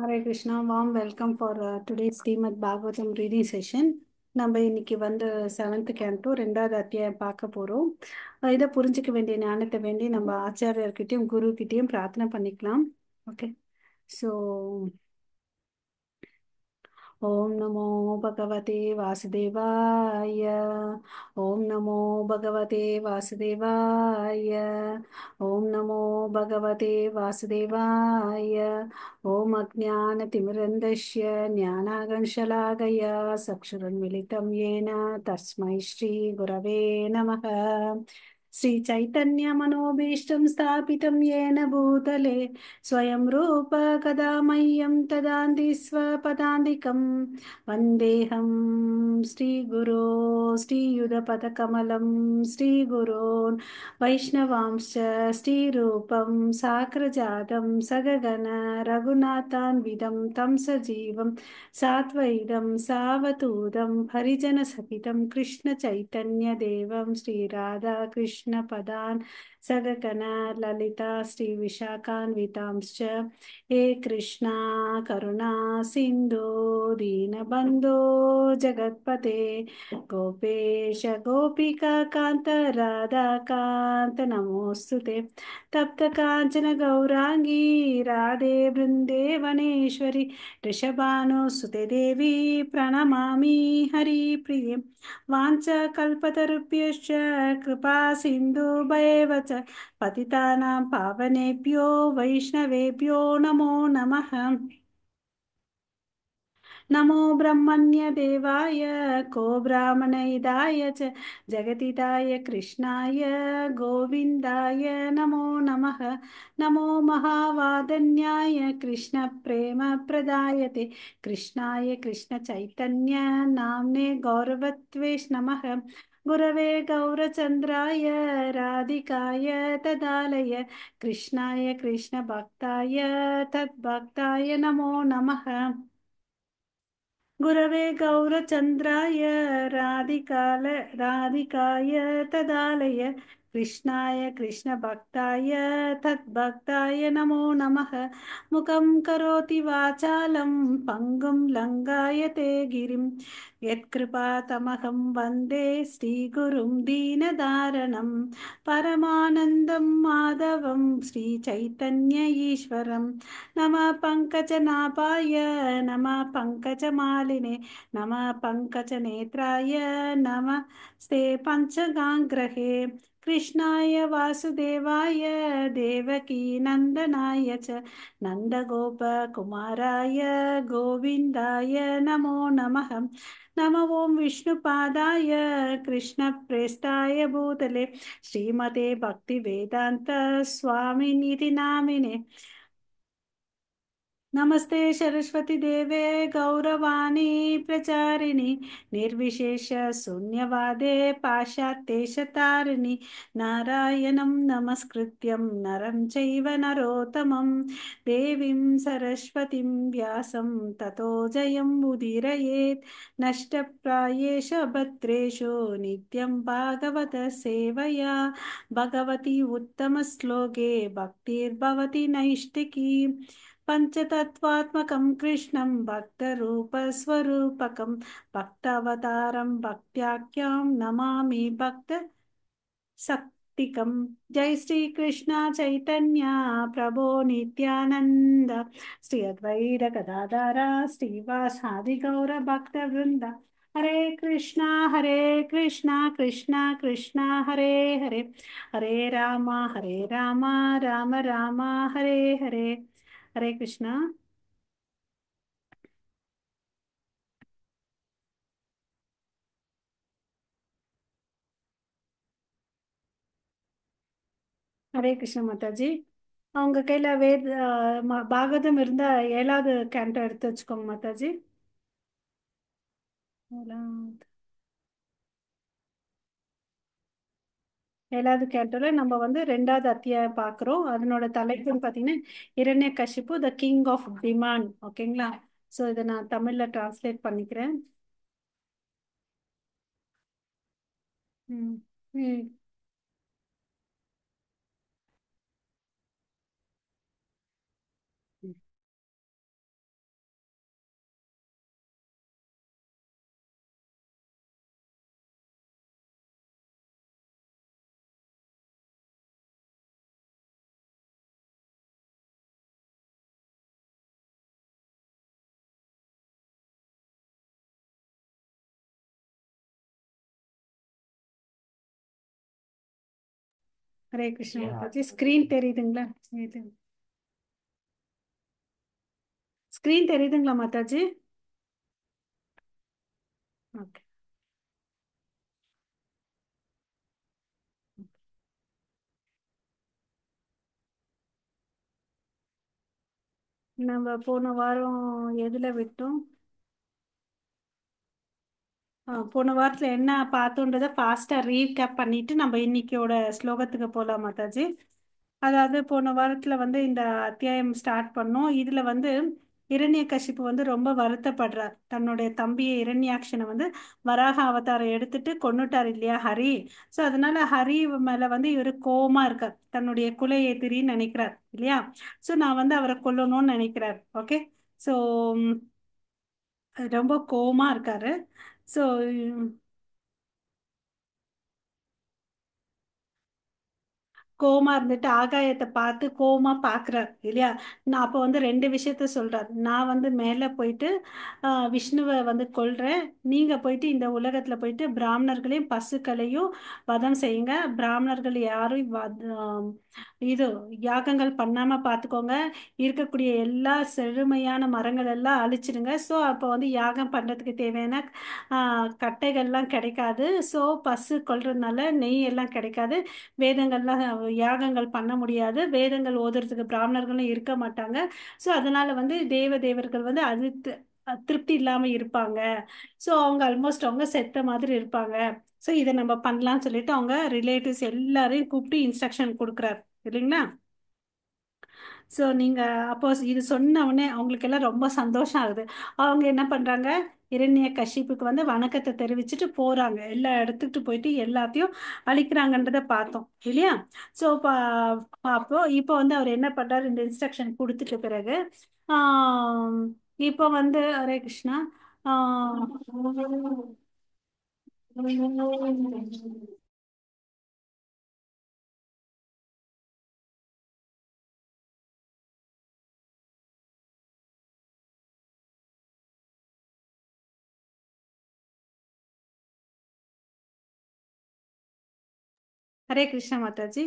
Hare Krishna, warm welcome for today's Shrimad Bhagavatam reading session. நம்ம இன்னைக்கு வந்து செவன்த் கேண்டோ ரெண்டாவது அத்தியாயம் பார்க்க போகிறோம். இதை புரிஞ்சிக்க வேண்டிய ஞானத்தை வேண்டி நம்ம ஆச்சாரியர்கிட்டயும் குரு கிட்டயும் பிரார்த்தனை பண்ணிக்கலாம். ஓகே, ஸோ ॐ नमो भगवते वासुदेवाय। ॐ नमो भगवते वासुदेवाय। ॐ नमो भगवते वासुदेवाय। ॐ अज्ञानतिमिरन्धस्य ज्ञानागंशलाकया चक्षुरुन्मिलितं येन तस्मै श्रीगुरवे नमः। श्रीचैतन्यमनोभीष्टं स्थापितं येन भूतले स्वयं रूप कदा मह्यं ददाति स्वपदान्तिकं। वन्देऽहं श्रीगुरो श्रीयुधपदकमलं श्रीगुरोन् वैष्णवांश्च श्रीरूपं साग्रजातं सगगण रघुनाथान्वितं तं सजीवं साद्वैतं सावधूतं हरिजनसहितं कृष्णचैतन्यदेवं श्रीराधाकृष्णपदान् सगगण ललिता श्रीविशाखान्वितांश्च हे कृष्णा करुणा सिन्धो दीनबन्धो जगत्पते गोपेश गोपिका कान्त राधाकान्त नमोऽस्तु ते। तप्तकाञ्चन गौराङ्गी राधे वृन्देवनेश्वरि वृषभानुसुते देवी प्रणमामि हरिप्रिये। वाञ्छाकल्पतरुभ्यश्च कृपा सिन्धुभैव च पतितानां पावनेभ्यो वैष्णवेभ्यो नमो नमः। नमो ब्रह्मण्यदेवाय को ब्राह्मणहिताय च जगतिदाय कृष्णाय गोविन्दाय नमो नमः। नमो महावादन्याय कृष्णप्रेमप्रदायते कृष्णाय कृष्णचैतन्य नाम्ने गौरवत्वे नमः। गुरवे गौरचन्द्राय राधिकाय तदालय कृष्णाय कृष्णभक्ताय तद्भक्ताय नमो नमः। गुरवे गौरचन्द्राय राधिकाय तदालय कृष्णाय कृष्णभक्ताय तद्भक्ताय नमो नमः। मुखं करोति वाचालं पङ्गुं लङ्घयते गिरिं यत्कृपातमहं वन्दे श्रीगुरुं दीनदारणं परमानन्दं माधवं श्रीचैतन्य ईश्वरम्। नमः पङ्कजनाभाय नमः पङ्कजमालिने नमः पङ्कजनेत्राय नमस्ते पञ्चगाङ्ग्रहे कृष्णाय वासुदेवाय देवकीनन्दनाय च नन्दगोपकुमाराय गोविन्दाय नमो नमः। नमो ॐ विष्णुपादाय कृष्णप्रेष्ठाय भूतले श्रीमते भक्तिवेदान्त स्वामिनिति नामिने। नमस्ते सरस्वती देवे गौरवाणी प्रचारिणि निर्विशेष शून्यवादे पाश्चात्येशतारिणि नारायणं नमस्कृत्यं नरं चैव नरोत्तमं देवीं सरस्वतीं व्यासं ततो जयम् उदीरयेत्। नष्टप्रायेषु भद्रेषु नित्यं भागवत सेवया भगवती उत्तमश्लोके भक्तिर्भवति नैष्टिकी। पञ्चतत्त्वात्मकं कृष्णं भक्तरूपस्वरूपकं भक्तावतारं भक्त्याख्यं नमामि भक्त सक्तिकं। जय श्री कृष्ण चैतन्य प्रभो नित्यानंद श्री अद्वैत गदाधर श्रीवासादि गौर भक्त वृंद। हरे कृष्णा कृष्णा कृष्णा हरे हरे हरे राम राम राम हरे हरे। हरे कृष्णा। ஹரே கிருஷ்ண மாதாஜி. அவங்க கையில் பாகவதம் இருந்தால் ஏழாவது கேண்டோ எடுத்து வச்சுக்கோங்க மாதாஜி. ஏழாவது ஏழாவது கேண்டோவில் நம்ம வந்து ரெண்டாவது அத்தியாயம் பார்க்குறோம். அதனோட தலைப்புன்னு பார்த்தீங்கன்னா Hiranyakashipu the king of demon. ஓகேங்களா? ஸோ இதை நான் தமிழில் டிரான்ஸ்லேட் பண்ணிக்கிறேன். ம் ம் ஹரே கிருஷ்ணா மாதாஜி. ஸ்கிரீன் தெரியுதுங்களா? இது ஸ்கிரீன் தெரியுதுங்களா மாதாஜி? ஓகே. நம்ம போன வாரம் எதுல விட்டோம்? போன வாரத்துல என்ன பார்த்தோன்றத ஃபாஸ்டா ரீகேப் பண்ணிட்டு நம்ம இன்னைக்கோட ஸ்லோகத்துக்கு போலாம் மாதாஜி. அதாவது போன வாரத்துல வந்து இந்த அத்தியாயம் ஸ்டார்ட் பண்ணோம். இதுல வந்து இரண்யகசிப்பு வந்து ரொம்ப வருத்தப்படுறார். தன்னுடைய தம்பியை இரண்யாக்ஷனை வந்து வராக அவதாரம் எடுத்துட்டு கொன்னுட்டார் இல்லையா ஹரி. ஸோ அதனால ஹரி மேல வந்து இவர் கோவமா இருக்கார். தன்னுடைய குல எதிரின்னு நினைக்கிறார் இல்லையா. ஸோ நான் வந்து அவரை கொல்லணும்னு நினைக்கிறார். ஓகே. ஸோ ரொம்ப கோவமா இருக்காரு. ஸோ கோவமா இருந்துட்டு ஆகாயத்தை பார்த்து கோவமா பாக்குறார் இல்லையா. நான் அப்போ வந்து ரெண்டு விஷயத்த சொல்றார். நான் வந்து மேல போயிட்டு விஷ்ணுவை வந்து கொல்றேன். நீங்க போயிட்டு இந்த உலகத்துல போயிட்டு பிராமணர்களையும் பசுக்களையும் வதம் செய்யுங்க. பிராமணர்கள் யாரும் இது யாகங்கள் பண்ணாம பார்த்துக்கோங்க. இருக்கக்கூடிய எல்லா செழுமையான மரங்கள் எல்லாம் அழிச்சிடுங்க. ஸோ அப்போ வந்து யாகம் பண்றதுக்கு தேவையான கட்டைகள்லாம் கிடைக்காது. ஸோ பசு கொல்றதுனால நெய் எல்லாம் கிடைக்காது. வேதங்கள்லாம் யாகங்கள் பண்ண முடியாது. வேதங்கள் ஓதுறதுக்கு பிராமணர்களும் இருக்க மாட்டாங்க. ஸோ அதனால வந்து தேவர்கள் வந்து அது திருப்தி இல்லாம இருப்பாங்க. ஸோ அவங்க ஆல்மோஸ்ட் அவங்க செத்த மாதிரி இருப்பாங்க. ஸோ இதை நம்ம பண்ணலாம்னு சொல்லிட்டு அவங்க ரிலேட்டிவ்ஸ் எல்லாரையும் கூப்பிட்டு இன்ஸ்ட்ரக்ஷன் கொடுக்குறாரு இல்லைங்களா. ஸோ நீங்கள் அப்போ இது சொன்ன உடனே அவங்களுக்கு எல்லாம் ரொம்ப சந்தோஷம் ஆகுது. அவங்க என்ன பண்ணுறாங்க, இரண்ய கஷிப்புக்கு வந்து வணக்கத்தை தெரிவிச்சுட்டு போகிறாங்க. எல்லா இடத்துக்கிட்டு போயிட்டு எல்லாத்தையும் அழிக்கிறாங்கன்றதை பார்த்தோம் இல்லையா. ஸோ அப்போ இப்போ வந்து அவர் என்ன பண்ணுறாரு, இந்த இன்ஸ்ட்ரக்ஷன் கொடுத்துட்ட பிறகு ஆம், இப்போ வந்து ஹரே கிருஷ்ணா. ஆம், ஹரே கிருஷ்ணா மாதாஜி.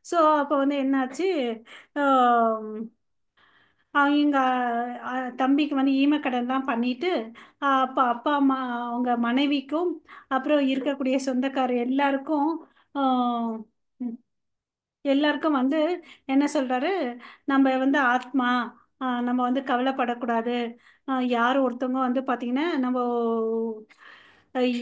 ஸோ அப்போ வந்து என்னாச்சு, அவங்க தம்பிக்கு வந்து ஈமக்கடன்லாம் பண்ணிட்டு அப்பா அப்பா அம்மா அவங்க மனைவிக்கும் அப்புறம் இருக்கக்கூடிய சொந்தக்காரர் எல்லாருக்கும் ஆஹ், ம், எல்லாருக்கும் வந்து என்ன சொல்றாரு, நம்ம வந்து ஆத்மா, நம்ம வந்து கவலைப்படக்கூடாது. யார் ஒருத்தவங்க வந்து பாத்தீங்கன்னா நம்ம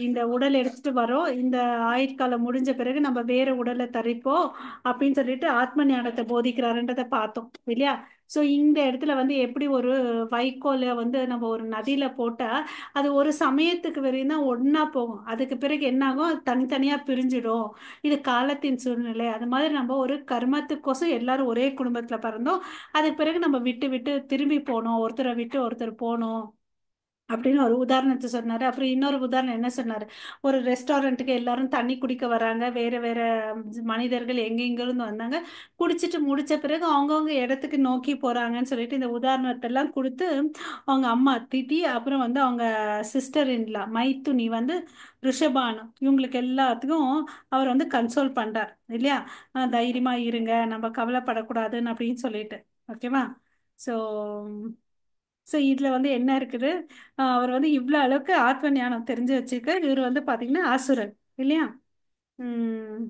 இந்த உடல் எடுத்துட்டு வரோம், இந்த ஆயுட்காலம் முடிஞ்ச பிறகு நம்ம வேற உடலை தரிப்போம் அப்படின்னு சொல்லிட்டு ஆத்ம ஞானத்தை போதிக்கிறாருன்றதை பார்த்தோம் இல்லையா. ஸோ இந்த இடத்துல வந்து எப்படி ஒரு வைக்கோலை வந்து நம்ம ஒரு நதியில போட்டா அது ஒரு சமயத்துக்கு வரையும் தான் ஒண்ணா போகும். அதுக்கு பிறகு என்ன ஆகும், அது தனித்தனியா பிரிஞ்சிடும். இது காலத்தின் சூழ்நிலை. அது மாதிரி நம்ம ஒரு கர்மத்துக்கோசம் எல்லாரும் ஒரே குடும்பத்துல பிறந்தோம். அதுக்கு பிறகு நம்ம விட்டு விட்டு திரும்பி போனோம், ஒருத்தரை விட்டு ஒருத்தர் போனோம் அப்படின்னு ஒரு உதாரணத்தை சொன்னாரு. அப்புறம் இன்னொரு உதாரணம் என்ன சொன்னாரு, ஒரு ரெஸ்டாரண்ட்டுக்கு எல்லாரும் தண்ணி குடிக்க வராங்க. வேற வேற மனிதர்கள் எங்கெங்க இருந்து வந்தாங்க. குடிச்சிட்டு முடிச்ச பிறகு அவங்கவுங்க இடத்துக்கு நோக்கி போறாங்கன்னு சொல்லிட்டு இந்த உதாரணத்தை எல்லாம் கொடுத்து அவங்க அம்மா திட்டி அப்புறம் வந்து அவங்க சிஸ்டர் இன்லா மைத்துனி வந்து ரிஷபானு இவங்களுக்கு எல்லாத்துக்கும் அவர் வந்து கன்சோல் பண்றார் இல்லையா. தைரியமா இருங்க, நம்ம கவலைப்படக்கூடாதுன்னு அப்படின்னு சொல்லிட்டு. ஓகேவா. ஸோ இதுல வந்து என்ன இருக்குது, அவர் வந்து இவ்வளவு அளவுக்கு ஆத்ம ஞானம் தெரிஞ்சு வச்சிருக்க இவர் வந்து பாத்தீங்கன்னா அசுரன் இல்லையா. உம்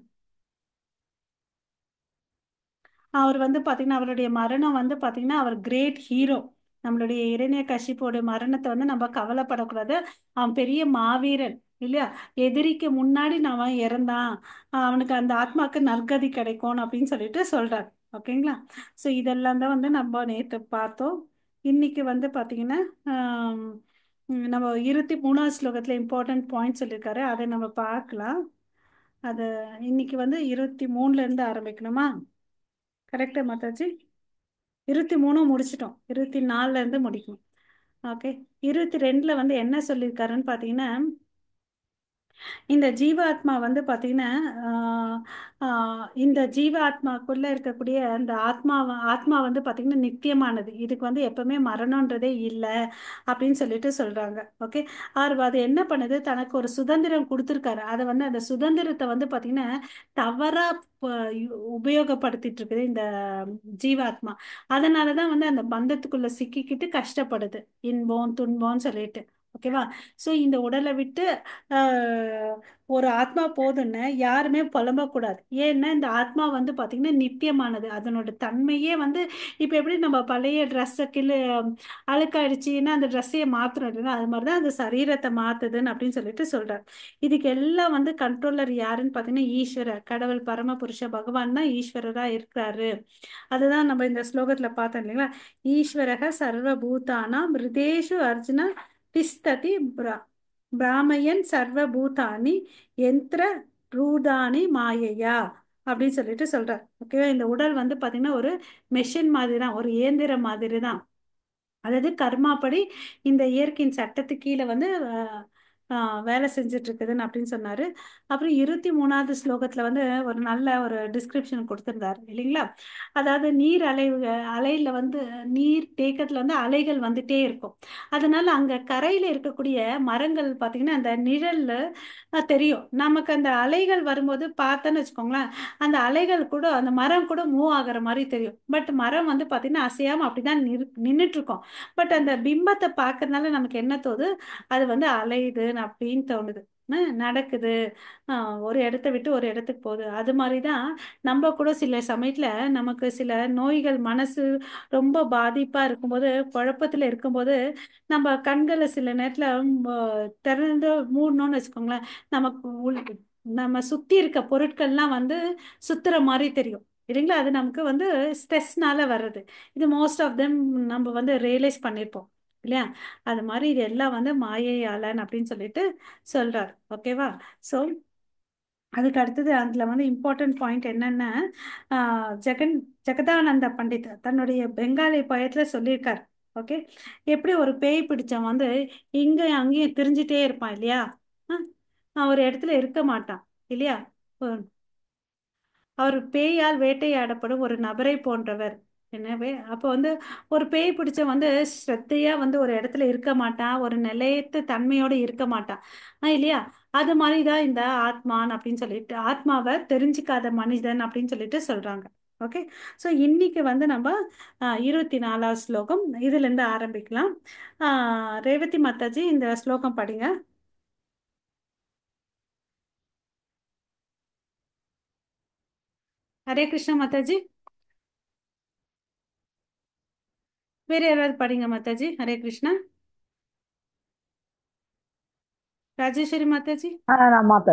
அவர் வந்து பாத்தீங்கன்னா அவருடைய மரணம் வந்து பாத்தீங்கன்னா அவர் கிரேட் ஹீரோ. நம்மளுடைய இரண்யகசிப்போட மரணத்தை வந்து நம்ம கவலைப்படக்கூடாது. அவன் பெரிய மாவீரன் இல்லையா. எதிரிக்கு முன்னாடி அவன் இறந்தான், அவனுக்கு அந்த ஆத்மாக்கு நற்கதி கிடைக்கும் அப்படின்னு சொல்லிட்டு சொல்றார். ஓகேங்களா. ஸோ இதெல்லாம் தான் வந்து நம்ம நேற்று பார்த்தோம். இன்னைக்கு வந்து பாத்தீங்கன்னா ஆம், நம்ம 23வது ஸ்லோகத்துல இம்பார்ட்டன்ட் பாயிண்ட் சொல்லியிருக்காரு, அதை நம்ம பார்க்கலாம். அது இன்னைக்கு வந்து 23ல இருந்து ஆரம்பிக்கணுமா? கரெக்டா மாதாஜி? 23 முடிச்சிட்டோம், 24ல இருந்து முடிக்கணும். ஓகே. 22ல வந்து என்ன சொல்லியிருக்காருன்னு பார்த்தீங்கன்னா, இந்த ஜீவாத்மா வந்து பார்த்தீங்கன்னா இந்த ஜீவாத்மாக்குள்ள இருக்கக்கூடிய அந்த ஆத்மா வந்து பார்த்தீங்கன்னா நித்தியமானது. இதுக்கு வந்து எப்பவுமே மரணன்றதே இல்லை அப்படின்னு சொல்லிட்டு சொல்றாங்க. ஓகே. அது என்ன பண்ணுது, தனக்கு ஒரு சுதந்திரம் கொடுத்துருக்காரு. அதை வந்து அந்த சுதந்திரத்தை வந்து பார்த்தீங்கன்னா தவறா உபயோகப்படுத்திட்டு இருக்குது இந்த ஜீவாத்மா. அதனாலதான் வந்து அந்த பந்தத்துக்குள்ள சிக்கிக்கிட்டு கஷ்டப்படுது, இன்பம் துன்பம்னு சொல்லிட்டு. ஓகேவா. ஸோ இந்த உடலை விட்டு ஆஹ், ஒரு ஆத்மா போதுன்னு யாருமே புலம்பக்கூடாது. ஏன்னா இந்த ஆத்மா வந்து பாத்தீங்கன்னா நித்தியமானது. அதனோட தன்மையே வந்து இப்ப எப்படி நம்ம பழைய ட்ரெஸ்ஸை அழுக்காயிடுச்சுன்னா அந்த ட்ரெஸ்ஸையே மாத்துறோம் இல்லைன்னா, அது மாதிரிதான் அந்த சரீரத்தை மாத்துதுன்னு அப்படின்னு சொல்லிட்டு சொல்றாரு. இதுக்கு எல்லாம் வந்து கண்ட்ரோலர் யாருன்னு பாத்தீங்கன்னா ஈஸ்வரர், கடவுள் பரமபுருஷ பகவான் தான் ஈஸ்வரரா இருக்கிறாரு. அதுதான் நம்ம இந்த ஸ்லோகத்துல பார்த்தோம் இல்லைங்களா. ஈஸ்வரக சர்வபூதானாம் ஹிருதேஷு அர்ஜுன திஸ்ததி பிராமயன் சர்வபூதானி யந்திர ரூதானி மாயையா அப்படின்னு சொல்லிட்டு சொல்றார். ஓகேவா. இந்த உடல் வந்து பாத்தீங்கன்னா ஒரு மெஷின் மாதிரி தான், ஒரு இயந்திரம் மாதிரி தான். அதாவது கர்மாப்படி இந்த இயற்கையின் சட்டத்துக்கு கீழே வந்து வேலை செஞ்சுட்டு இருக்குதுன்னு அப்படின்னு சொன்னாரு. அப்புறம் 23வது ஸ்லோகத்துல வந்து ஒரு நல்ல ஒரு டிஸ்கிரிப்ஷன் கொடுத்திருந்தாரு இல்லைங்களா. அதாவது நீர் அலையில வந்து நீர் தேக்கத்துல வந்து அலைகள் வந்துட்டே இருக்கும். அதனால அங்க கரையில இருக்கக்கூடிய மரங்கள் பாத்தீங்கன்னா அந்த நிழல்ல தெரியும். நமக்கு அந்த அலைகள் வரும்போது பார்த்தோன்னு வச்சுக்கோங்களேன், அந்த அலைகள் கூட அந்த மரம் கூட மூவ் ஆகுற மாதிரி தெரியும். பட் மரம் வந்து பாத்தீங்கன்னா அசையாம அப்படிதான் நின்னுட்டு இருக்கும். பட் அந்த பிம்பத்தை பார்க்கறதுனால நமக்கு என்ன தோணுது, அது வந்து அலையுதுன்னு அப்படின்னு தோணுது. நடக்குது. ஒரு இடத்த விட்டு ஒரு இடத்துக்கு போகுது. அது மாதிரிதான் நம்ம கூட சில சமயத்துல நமக்கு சில நோய்கள், மனசு ரொம்ப பாதிப்பா இருக்கும்போது, குழப்பத்துல இருக்கும்போது நம்ம கண்களை சில நேரத்துல திறந்து மூடணும்னு வச்சுக்கோங்களேன், நமக்கு நம்ம சுத்தி இருக்க பொருட்கள்லாம் வந்து சுத்துற மாதிரி தெரியும் இல்லைங்களா. அது நமக்கு வந்து ஸ்ட்ரெஸ்னால வர்றது. இது மோஸ்ட் ஆஃப் தெம் நம்ம வந்து ரியலைஸ் பண்ணியிருப்போம் இல்லையா. அது மாதிரி இது எல்லாம் வந்து மாயையாளன் அப்படின்னு சொல்லிட்டு சொல்றாரு. ஓகேவா. ஸோ அதுக்கு அடுத்தது அதுல வந்து இம்பார்ட்டன்ட் பாயிண்ட் என்னன்னா, ஜெகன் ஜெகதானந்த பண்டித் தன்னுடைய பெங்காலி பயத்துல சொல்லியிருக்காரு. ஓகே. எப்படி ஒரு பேய் பிடிச்சவன் வந்து இங்கேயும் அங்கேயும் திரிஞ்சிட்டே இருப்பான் இல்லையா. அவன் ஒரு இடத்துல இருக்க மாட்டான் இல்லையா. அவர் பேயால் வேட்டையாடப்படும் ஒரு நபரை போன்றவர். எனவே அப்போ வந்து ஒரு பேய் பிடிச்ச வந்து ஸ்ரத்தையா வந்து ஒரு இடத்துல இருக்க மாட்டான், ஒரு நிலையத்து தன்மையோட இருக்க மாட்டான். இல்லையா. அது மாதிரிதான் இந்த ஆத்மான் அப்படின்னு சொல்லிட்டு, ஆத்மாவை தெரிஞ்சுக்காத மனிதன் அப்படின்னு சொல்லிட்டு சொல்றாங்க. ஓகே. ஸோ இன்னைக்கு வந்து நம்ம 24வது ஸ்லோகம் இதுல இருந்து ஆரம்பிக்கலாம். ரேவதி மாதாஜி இந்த ஸ்லோகம் படிங்க. ஹரே கிருஷ்ணா மாதாஜி. வேற யாராவது படிங்க மாதாஜி. ஹரே கிருஷ்ணா. ராஜேஸ்வரி மாதாஜி. नामात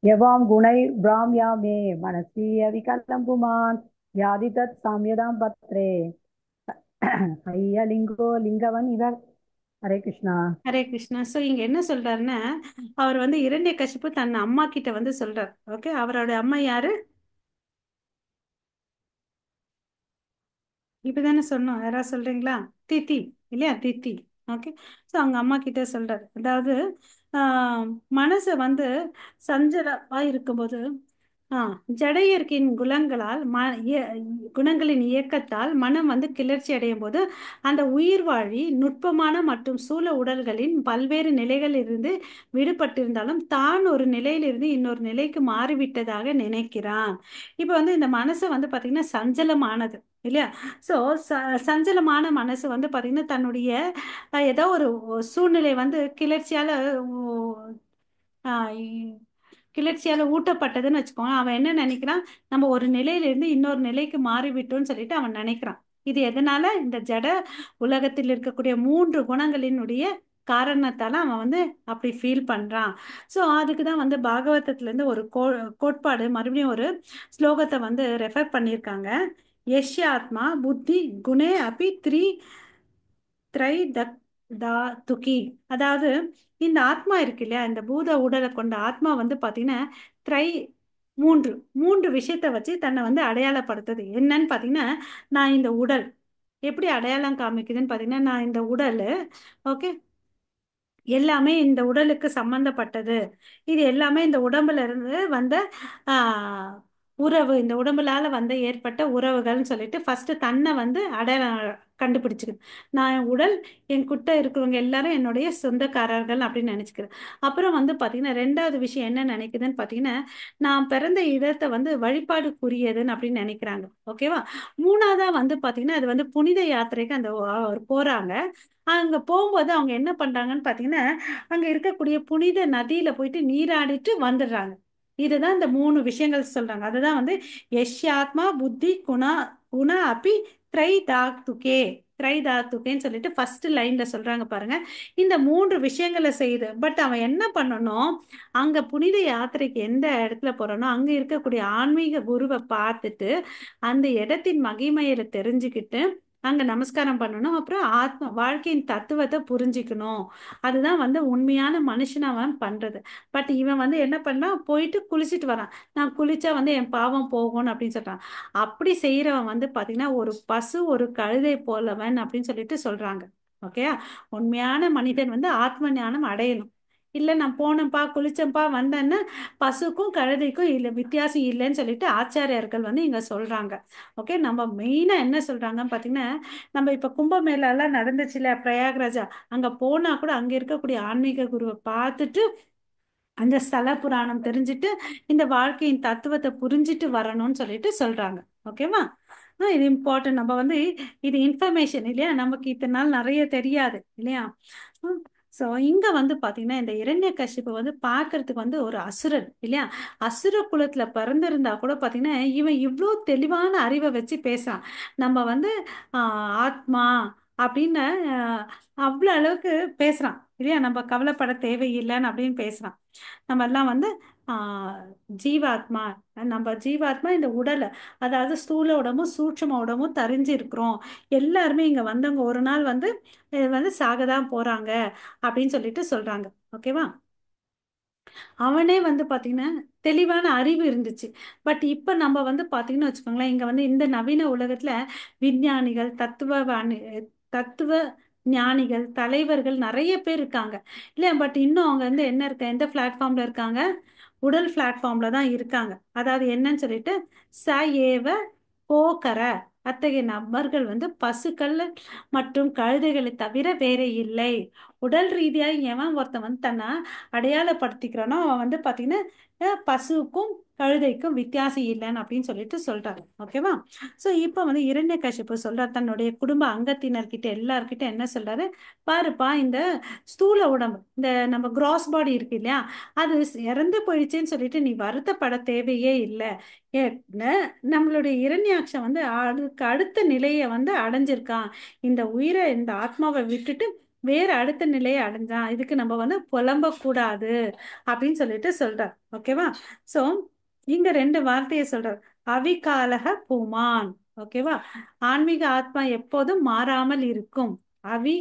यवां गुणैर्भ्राम्या मे मनसि अविकलं पुमान् यादि तत् साम्यदां पत्रे हैयलिङ्गो लिङ्गवन् इव हरे कृष्णा ஹரே கிருஷ்ணா. ஸோ இங்க என்ன சொல்றாருன்னா, அவர் வந்து இரண்யகசிப்பு தன் அம்மா கிட்ட வந்து சொல்றார். ஓகே. அவரோட அம்மா யாரு இப்பதானே சொன்னோம், யாராவது சொல்றீங்களா. தித்தி இல்லையா, தித்தி. ஓகே. ஸோ அவங்க அம்மா கிட்ட சொல்றாரு. அதாவது ஆஹ் மனசை வந்து சஞ்சலமா இருக்கும்போது ஜடையர்க்கின் குணங்களால் குணங்களின் இயக்கத்தால் மனம் வந்து கிளர்ச்சி அடையும் போது அந்த உயிர் வாழி நுட்பமான மற்றும் சூழ உடல்களின் பல்வேறு நிலைகளிலிருந்து விடுபட்டிருந்தாலும் தான் ஒரு நிலையிலிருந்து இன்னொரு நிலைக்கு மாறிவிட்டதாக நினைக்கிறான். இப்போ வந்து இந்த மனசை வந்து பார்த்தீங்கன்னா சஞ்சலமானது இல்லையா. ஸோ சஞ்சலமான மனசு வந்து பார்த்தீங்கன்னா தன்னுடைய ஏதோ ஒரு சூழ்நிலை வந்து கிளர்ச்சியால ஊட்டப்பட்டதுன்னு வச்சுக்கோங்க. அவன் என்ன நினைக்கிறான், நம்ம ஒரு நிலையிலிருந்து இன்னொரு நிலைக்கு மாறிவிட்டோம்னு சொல்லிட்டு அவன் நினைக்கிறான். இது எதனால, இந்த ஜட உலகத்தில் இருக்கக்கூடிய 3 குணங்களினுடைய காரணத்தால அவன் வந்து அப்படி ஃபீல் பண்றான். ஸோ அதுக்கு தான் வந்து பாகவதத்துல இருந்து ஒரு கோட்பாடு மறுபடியும் ஒரு ஸ்லோகத்தை வந்து ரெஃபர் பண்ணியிருக்காங்க. யஷ்யாத்மா புத்தி குணே அபி திரை துக்கி. அதாவது இந்த ஆத்மா இருக்கு இல்லையா, இந்த பூத உடலை கொண்ட ஆத்மா வந்து பாத்தீங்கன்னா திரை மூன்று மூன்று விஷயத்தை வச்சு தன்னை வந்து அடையாளப்படுத்துது. என்னன்னு பாத்தீங்கன்னா, நான் இந்த உடல் எப்படி அடையாளம் காமிக்குதுன்னு பாத்தீங்கன்னா, நான் இந்த உடல். ஓகே. எல்லாமே இந்த உடலுக்கு சம்பந்தப்பட்டது. இது எல்லாமே இந்த உடம்புல இருந்து வந்த ஆஹ், உறவு, இந்த உடம்புலால வந்து ஏற்பட்ட உறவுகள்னு சொல்லிட்டு ஃபர்ஸ்ட் தன்னை வந்து அடையாளம் கண்டுபிடிச்சுக்குது. நான் என் உடல், என் கிட்ட இருக்கிறவங்க எல்லாரும் என்னுடைய சொந்தக்காரர்கள் அப்படின்னு நினைச்சுக்கிறேன். அப்புறம் வந்து பாத்தீங்கன்னா ரெண்டாவது விஷயம் என்ன நினைக்குதுன்னு பாத்தீங்கன்னா, நான் பிறந்த இடத்தை வந்து வழிபாடுக்குரியதுன்னு அப்படின்னு நினைக்கிறாங்க. ஓகேவா? மூணாவதா வந்து பாத்தீங்கன்னா அது வந்து புனித யாத்திரைக்கு அந்த போறாங்க. அங்க போகும்போது அவங்க என்ன பண்றாங்கன்னு பாத்தீங்கன்னா, அங்க இருக்கக்கூடிய புனித நதியில போயிட்டு நீராடிட்டு வந்துடுறாங்க. இதுதான் இந்த மூணு விஷயங்கள் சொல்றாங்க. அதுதான் வந்து யஷ்யாத்மா புத்தி குணா குண அப்பி த்ரை தாத்துகே, த்ரை தாத்துகேன்னு சொல்லிட்டு ஃபர்ஸ்ட் லைன்ல சொல்றாங்க பாருங்க. இந்த மூன்று விஷயங்களை செய்யுது. பட் அவன் என்ன பண்ணணும், அங்க புனித யாத்திரைக்கு எந்த இடத்துல போறானோ அங்க இருக்கக்கூடிய ஆன்மீக குருவை பார்த்துட்டு அந்த இடத்தின் மகிமையில தெரிஞ்சுக்கிட்டு அங்க நமஸ்காரம் பண்ணணும். அப்புறம் ஆத்ம வாழ்க்கையின் தத்துவத்தை புரிஞ்சுக்கணும். அதுதான் வந்து உண்மையான மனுஷன் அவன் பண்றது. பட் இவன் வந்து என்ன பண்ணா, போயிட்டு குளிச்சுட்டு வரான். நான் குளிச்சா வந்து என் பாவம் போகணும் அப்படின்னு சொல்றான். அப்படி செய்யறவன் வந்து பாத்தீங்கன்னா ஒரு பசு ஒரு கழுதை போலவன் அப்படின்னு சொல்லிட்டு சொல்றாங்க. ஓகேயா? உண்மையான மனிதன் வந்து ஆத்ம ஞானம் அடையணும். இல்ல நான் போனேன்ப்பா குளிச்சேன்ப்பா வந்தேன்னா பசுக்கும் கழுதைக்கும் இல்ல வித்தியாசம் இல்லைன்னு சொல்லிட்டு ஆச்சாரியார்கள் வந்து இங்க சொல்றாங்க. ஓகே, நம்ம மெயினா என்ன சொல்றாங்கன்னு பாத்தீங்கன்னா, நம்ம இப்ப கும்பமேளா எல்லாம் நடந்துச்சுல பிரயாக்ராஜா, அங்க போனா கூட அங்க இருக்கக்கூடிய ஆன்மீக குருவை பார்த்துட்டு அந்த ஸ்தல புராணம் தெரிஞ்சுட்டு இந்த வாழ்க்கையின் தத்துவத்தை புரிஞ்சுட்டு வரணும்னு சொல்லிட்டு சொல்றாங்க. ஓகேவா? இது இம்பார்ட்டன்ட். நம்ம வந்து இது இன்ஃபர்மேஷன் இல்லையா, நமக்கு இத்தனை நாள் நிறைய தெரியாது இல்லையா. ஸோ இங்க வந்து பாத்தீங்கன்னா இந்த இரண்யகசிப்பு வந்து பார்க்கிறதுக்கு வந்து ஒரு அசுரன் இல்லையா. அசுர குலத்துல பிறந்திருந்தா கூட பாத்தீங்கன்னா இவன் இவ்வளோ தெளிவான அறிவை வச்சு பேசுறான். நம்ம வந்து ஆத்மா அப்படின்னு அவ்வளோ அளவுக்கு பேசுறான் இல்லையா. நம்ம கவலைப்பட தேவையில்லைன்னு அப்படின்னு பேசுறான். நம்ம எல்லாம் வந்து ஆஹ் ஜீவாத்மா, நம்ம ஜீவாத்மா இந்த உடலை, அதாவது ஸ்தூல உடம்பும் சூட்சும உடம்பும் தெரிஞ்சு இருக்கிறோம். எல்லாருமே இங்க வந்தவங்க ஒரு நாள் வந்து இது வந்து சாகதான் போறாங்க அப்படின்னு சொல்லிட்டு சொல்றாங்க. ஓகேவா? அவனே வந்து பாத்தீங்கன்னா தெளிவான அறிவு இருந்துச்சு. பட் இப்ப நம்ம வந்து பாத்தீங்கன்னா வச்சுக்கோங்களேன், இங்க வந்து இந்த நவீன உலகத்துல விஞ்ஞானிகள், தத்துவ ஞானிகள், தலைவர்கள் நிறைய பேர் இருக்காங்க இல்லையா. பட் இன்னும் அவங்க வந்து என்ன இருக்க எந்த பிளாட்ஃபார்ம்ல இருக்காங்க, உடல் பிளாட்ஃபார்ம்ல தான் இருக்காங்க. அதாவது என்னன்னு சொல்லிட்டு ச ஏவ போக்கர, அத்தகைய நபர்கள் வந்து பசுக்கள் மற்றும் கழுதைகளை தவிர வேற இல்லை. உடல் ரீதியா எவன் ஒருத்தன் வந்து தன்னை அடையாளப்படுத்திக்கிறானோ அவன் வந்து பாத்தீங்கன்னா பசுவுக்கும் கழுதைக்கும் வித்தியாசம் இல்லைன்னு அப்படின்னு சொல்லிட்டு சொல்றாரு. ஓகேவா? சோ இப்ப வந்து இரண்யகசிப்பு சொல்றாரு தன்னுடைய குடும்ப அங்கத்தினர்கிட்ட எல்லார்கிட்ட என்ன சொல்றாரு, பாருப்பா இந்த ஸ்தூல உடம்பு, இந்த நம்ம கிராஸ் பாடி இருக்கு இல்லையா, அது இறந்து போயிடுச்சுன்னு சொல்லிட்டு நீ வருத்தப்பட தேவையே இல்லை. ஏன்னா நம்மளுடைய இரண்யாட்சம் வந்து அதுக்கு அடுத்த நிலையை வந்து அடைஞ்சிருக்கான். இந்த உயிரை இந்த ஆத்மாவை விட்டுட்டு வேற அடுத்த நிலையை அடைஞ்சான். இதுக்கு நம்ம வந்து புலம்ப கூடாது அப்படின்னு சொல்லிட்டு சொல்றார். ஓகேவா? சோ இங்க ரெண்டு வார்த்தையை சொல்றார். அவிகாலக பூமான். ஓகேவா? ஆன்மீக ஆத்மா எப்போதும் மாறாமல் இருக்கும். அவி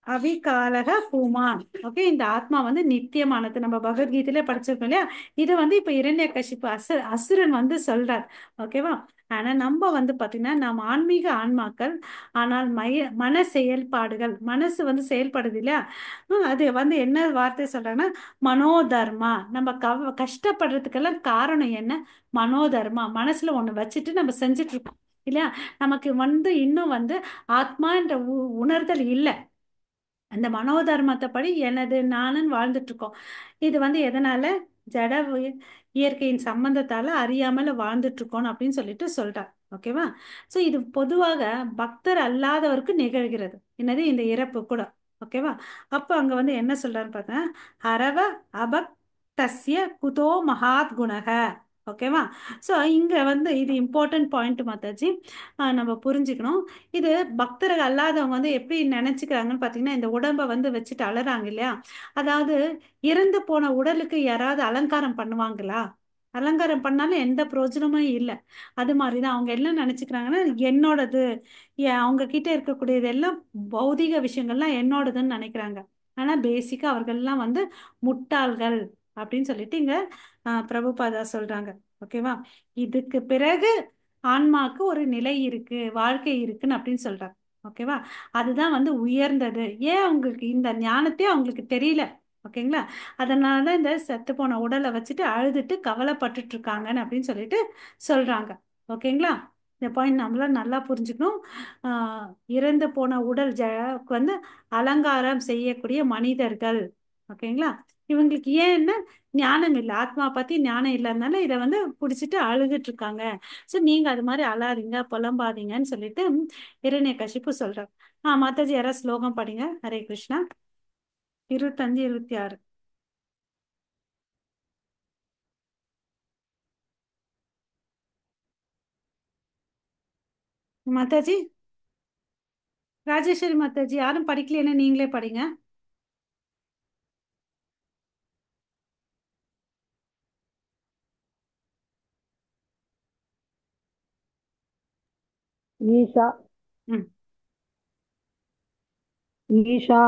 அவிகாலக பூமான். ஓகே, இந்த ஆத்மா வந்து நித்தியமானது. நம்ம பகவத்கீதையில படிச்சிருக்கோம் இல்லையா. இதை வந்து இப்ப இரண்யகசிப்பு அசுரன் வந்து சொல்றார். ஓகேவா? ஆனா நம்ம வந்து பாத்தீங்கன்னா நம்ம ஆன்மீக ஆன்மாக்கள். ஆனால் மன செயல்பாடுகள், மனசு வந்து செயல்படுது இல்லையா. அது வந்து என்ன வார்த்தை சொல்றாங்கன்னா மனோதர்மா. நம்ம கஷ்டப்படுறதுக்கெல்லாம் காரணம் என்ன, மனோதர்மா. மனசுல ஒண்ணு வச்சுட்டு நம்ம செஞ்சுட்டு இருக்கோம் இல்லையா. நமக்கு வந்து இன்னும் வந்து ஆத்மா என்ற உணர்தல் இல்லை. அந்த மனோதர்மத்தை படி எனது நானுன்னு வாழ்ந்துட்டு இருக்கோம். இது வந்து எதனால, ஜட இயற்கையின் சம்பந்தத்தால அறியாமல வாழ்ந்துட்டு இருக்கோம் அப்படின்னு சொல்லிட்டு சொல்றார். ஓகேவா? சோ இது பொதுவாக பக்தர் அல்லாதவருக்கு நிகழ்கிறது என்னது இந்த இறப்பு கூட. ஓகேவா? அப்ப அங்க வந்து என்ன சொல்றாருன்னு பார்த்தா, ஹரவ அபக்தஸ்ய குதோ மகாத் குணக. ஓகேவா? சோ இங்க வந்து இது இம்பார்ட்டன்ட் பாயிண்ட் மாதாஜி. நம்ம புரிஞ்சுக்கணும். இது பக்தர்கள் அல்லாதவங்க வந்து எப்படி நினைச்சுக்கிறாங்கன்னு பாத்தீங்கன்னா, இந்த உடம்ப வந்து வச்சுட்டு அலறாங்க இல்லையா. அதாவது இறந்து போன உடலுக்கு யாராவது அலங்காரம் பண்ணுவாங்களா? அலங்காரம் பண்ணாலும் எந்த பிரயோஜனமும் இல்லை. அது மாதிரிதான் அவங்க எல்லாம் நினைச்சுக்கிறாங்கன்னா என்னோடது, அவங்க கிட்ட இருக்கக்கூடியது எல்லாம் பௌதிக விஷயங்கள்லாம் என்னோடதுன்னு நினைக்கிறாங்க. ஆனா பேசிக்கா அவர்கள்லாம் வந்து முட்டாள்கள் அப்படின்னு சொல்லிட்டு இங்க பிரபுபாதா சொல்றாங்க. ஓகேவா? இதுக்கு பிறகு ஆன்மாக்கு ஒரு நிலை இருக்கு, வாழ்க்கை இருக்குன்னு அப்படின்னு சொல்றாங்க. ஓகேவா? அதுதான் வந்து உயர்ந்தது. ஏன் அவங்களுக்கு இந்த ஞானத்தையே அவங்களுக்கு தெரியல. ஓகேங்களா? அதனால தான் இந்த செத்து போன உடலை வச்சுட்டு அழுதுட்டு கவலைப்பட்டுட்டு இருக்காங்கன்னு அப்படின்னு சொல்லிட்டு சொல்றாங்க. ஓகேங்களா? இந்த பாயிண்ட் நம்மள நல்லா புரிஞ்சுக்கணும். ஆஹ் இறந்து போன உடல் வந்து அலங்காரம் செய்யக்கூடிய மனிதர்கள். ஓகேங்களா? இவங்களுக்கு ஏன்னா ஞானம் இல்லை, ஆத்மா பத்தி ஞானம் இல்லாதனால இதை வந்து பிடிச்சிட்டு அழுதுட்டு இருக்காங்க. ஸோ நீங்க அது மாதிரி அழாதீங்க, புலம்பாதீங்கன்னு சொல்லிட்டு இரண்யகசிப்பு சொல்றார். மாதாஜி யாராவது ஸ்லோகம் படிங்க. ஹரே கிருஷ்ணா. 25, 26. மாதாஜி, ராஜேஸ்வரி மாதாஜி யாரும் படிக்கலைன்னா நீங்களே படிங்க. ईशा ம். ईशा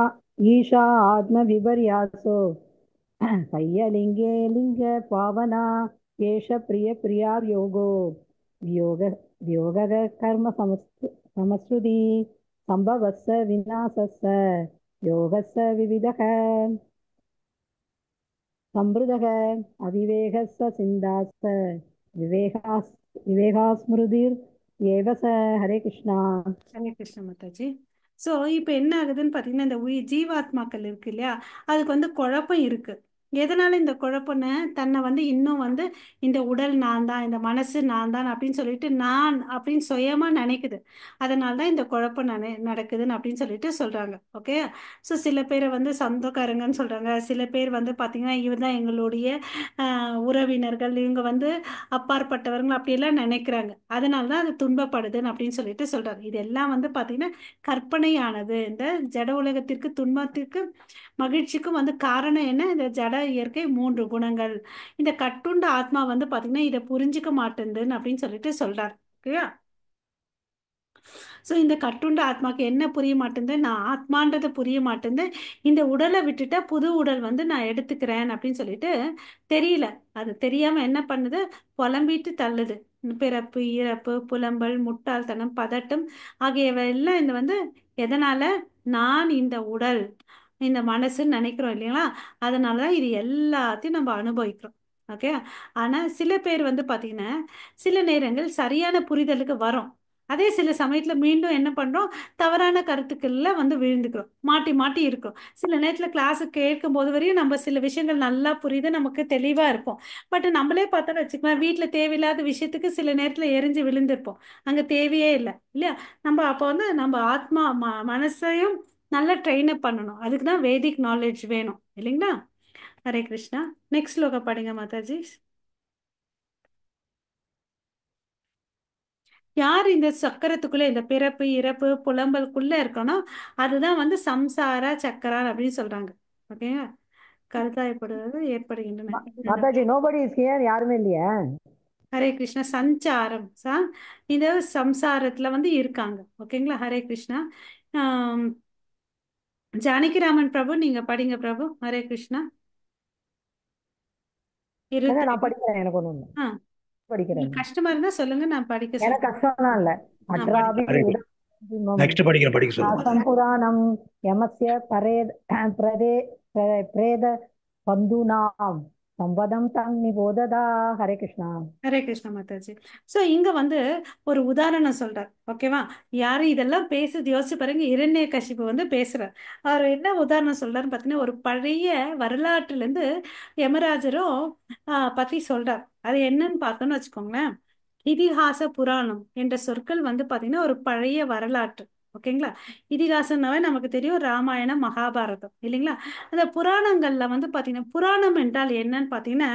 ईशा आत्मविपर्यासो सय्यलिङ्गे लिङ्ग पावना एष प्रिय प्रिया योगो योग योगः कर्म समश्रुति सम्भवस्य विनाशस्य योगस्य विविधः संवृतः अविवेकस्य सिन्धास्य विवेकास् विवेकास्मृतिर्येव स हरे कृष्णा. ஹரே கிருஷ்ண மாதாஜி. ஸோ இப்போ என்ன ஆகுதுன்னு பார்த்தீங்கன்னா, இந்த ஜீவாத்மாக்கள் இருக்கு இல்லையா, அதுக்கு வந்து குழப்பம் இருக்கு. எதனால இந்த குழப்பம்னு, தன்னை வந்து இன்னும் வந்து இந்த உடல் நான் தான், இந்த மனசு நான் தான் அப்படின்னு சொல்லிட்டு நான் அப்படின்னு சுயமா நினைக்குது. அதனால தான் இந்த குழப்பம் நடக்குதுன்னு அப்படின்னு சொல்லிட்டு சொல்றாங்க. ஓகே. ஸோ சில பேரை வந்து சொந்தக்காரங்கன்னு சொல்றாங்க, சில பேர் வந்து பார்த்தீங்கன்னா இவர் தான் எங்களுடைய உறவினர்கள், இவங்க வந்து அப்பாற்பட்டவர்கள் அப்படியெல்லாம் நினைக்கிறாங்க. அதனால தான் அது துன்பப்படுதுன்னு அப்படின்னு சொல்லிட்டு சொல்றாரு. இதெல்லாம் வந்து பார்த்தீங்கன்னா கற்பனையானது. இந்த ஜட உலகத்திற்கு துன்பத்திற்கு மகிழ்ச்சிக்கும் வந்து காரணம் என்ன? இந்த ஜட இயற்கை 3 குணங்கள். இந்த கட்டுண்ட ஆத்மா வந்து பார்த்தீங்கன்னா இதை புரிஞ்சுக்க மாட்டேங்குதுன்னு அப்படின்னு சொல்லிட்டு சொல்றாரு. ஓகேயா? ஸோ இந்த கட்டுண்ட ஆத்மாக்கு என்ன புரிய மாட்டேங்குது? நான் ஆத்மான்றது புரிய மாட்டேங்குது. இந்த உடலை விட்டுட்டா புது உடல் வந்து நான் எடுத்துக்கிறேன் அப்படின்னு சொல்லிட்டு தெரியல. அது தெரியாம என்ன பண்ணுது? புலம்பிட்டு தள்ளுது. பிறப்பு, இறப்பு, புலம்பல், முட்டாள்தனம், பதட்டம் ஆகியவை எல்லாம் இந்த வந்து எதனால? நான் இந்த உடல், இந்த மனசுன்னு நினைக்கிறோம் இல்லைங்களா? அதனாலதான் இது எல்லாத்தையும் நம்ம அனுபவிக்கிறோம். ஓகே. ஆனா சில பேர் வந்து பாத்தீங்கன்னா சில நேரங்கள் சரியான புரிதலுக்கு வரும். அதே சில சமயத்துல மீண்டும் என்ன பண்றோம்? தவறான கருத்துக்கள்ல வந்து விழுந்துக்கிறோம், மாட்டி மாட்டி இருக்கிறோம். சில நேரத்துல கிளாஸ் கேட்கும் போது வரையும் நம்ம சில விஷயங்கள் நல்லா புரியுது, நமக்கு தெளிவா இருப்போம். பட் நம்மளே பார்த்தோம்னு வச்சுக்கலாம், வீட்டுல தேவையில்லாத விஷயத்துக்கு சில நேரத்துல எரிஞ்சு விழுந்திருப்போம். அங்க தேவையே இல்லை இல்லையா? நம்ம அப்போ வந்து நம்ம ஆத்மா மனசையும் நல்லா ட்ரெயின் அப் பண்ணணும். அதுக்கு தான் வேதிக் நாலேஜ் வேணும் இல்லைங்களா? ஹரே கிருஷ்ணா. நெக்ஸ்ட் ஸ்லோகா படிங்க மாதாஜி. யார் இந்த சக்கரத்துக்குள்ள, இந்த பிறப்பு இறப்பு புலம்பலுக்குள்ள இருக்கணும், அதுதான் வந்து சம்சார சக்கரார் அப்படின்னு சொல்றாங்க. ஓகேங்க. கருத்தாயப்படுவது ஏற்படுகின்றன. माताजी nobody is here யாருமே இல்லையா? ஹரே கிருஷ்ணா. சஞ்சாரம் இந்த சம்சாரத்துல வந்து இருக்காங்க. ஓகேங்களா? ஹரே கிருஷ்ணா. ஆம், ஜானகிராமன் பிரபு நீங்க படிங்க பிரபு. ஹரே கிருஷ்ணா. ஏன்னா 25. நான் படிக்கிறேன், எனக்கு ஒண்ணும் இல்லை, ஆ படிக்கிறேன். உங்களுக்கு கஷ்டமா இருந்தா சொல்லுங்க, நான் படிக்க எனக்கு சொல்றேன். கஷ்டம்லாம் இல்ல. படிங்க. அட்ராபி ஹரே கிருஷ்ணா. உதம் நெக்ஸ்ட் படிக்கிறேன், படிக்க சொல்லுங்க. சம்புராணம் யமஸ்ய பிரதே பிரேத பந்துனாம் சம்பதம் தங் நிபோததா. ஹரே கிருஷ்ணா. ஹரே கிருஷ்ண மாதாஜி. ஸோ இங்க வந்து ஒரு உதாரணம் சொல்றார். ஓகேவா? யாரு இதெல்லாம் பேசுது யோசிச்சு பாருங்க. இரண்யகசிப்பு வந்து பேசுறார். அவர் என்ன உதாரணம் சொல்றாருன்னு பார்த்தீங்கன்னா, ஒரு பழைய வரலாற்றுல இருந்து யமராஜரும் பத்தி சொல்றார். அது என்னன்னு பார்த்தோம்னு வச்சுக்கோங்களேன். இதிகாச புராணம் என்ற சொற்கள் வந்து பார்த்தீங்கன்னா ஒரு பழைய வரலாற்று. ஓகேங்களா? இதிகாசம்னாவே நமக்கு தெரியும், ராமாயணம் மகாபாரதம் இல்லைங்களா? அந்த புராணங்கள்ல வந்து பார்த்தீங்கன்னா, புராணம் என்றால் என்னன்னு பார்த்தீங்கன்னா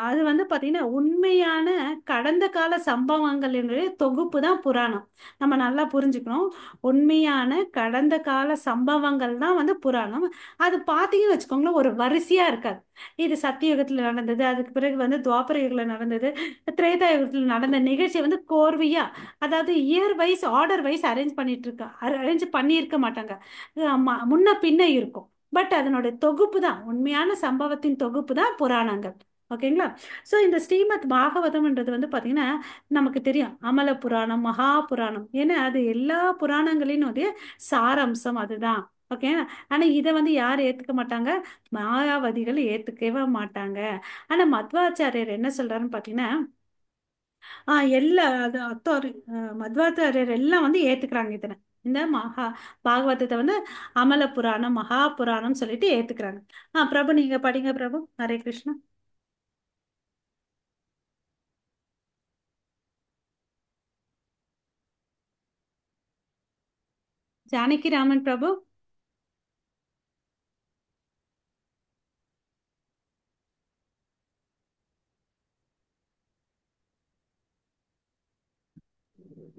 அது வந்து பார்த்தீங்கன்னா உண்மையான கடந்த கால சம்பவங்களினுடைய தொகுப்பு தான் புராணம். நம்ம நல்லா புரிஞ்சுக்கணும். உண்மையான கடந்த கால சம்பவங்கள் தான் வந்து புராணம். அது பார்த்தீங்கன்னு வச்சுக்கோங்களேன், ஒரு வரிசையா இருக்காது. இது சத்தியுகத்தில் நடந்தது, அதுக்கு பிறகு வந்து துவாபர யுகத்தில் நடந்தது, திரேதா யுகத்தில் நடந்த நிகழ்ச்சி வந்து கோர்வையா, அதாவது year wise order wise arrange பண்ணியிருக்க மாட்டாங்க. முன்ன பின்ன இருக்கும். பட் அதனுடைய தொகுப்பு தான், உண்மையான சம்பவத்தின் தொகுப்பு தான் புராணங்கள். ஓகேங்களா? ஸோ இந்த ஸ்ரீமத் பாகவதம்ன்றது வந்து பார்த்தீங்கன்னா நமக்கு தெரியும் அமல புராணம், மகா புராணம். ஏன்னா அது எல்லா புராணங்களினுடைய சாரம்சம் அதுதான். ஓகே. ஆனா இதை வந்து யார் ஏத்துக்க மாட்டாங்க? மாயாவதிகள் ஏத்துக்கவே மாட்டாங்க. ஆனா மத்வாச்சாரியர் என்ன சொல்றாருன்னு பார்த்தீங்கன்னா எல்லா அது அத்தாரி மத்வாச்சாரியர் எல்லாம் வந்து ஏத்துக்கிறாங்க இதனை. இந்த மகா பாகவதத்தை வந்து அமல புராணம், மகா புராணம் சொல்லிட்டு ஏத்துக்கிறாங்க. பிரபு நீங்க படிங்க பிரபு. ஹரே கிருஷ்ணா. ஜானகி ராமன் பிரபு.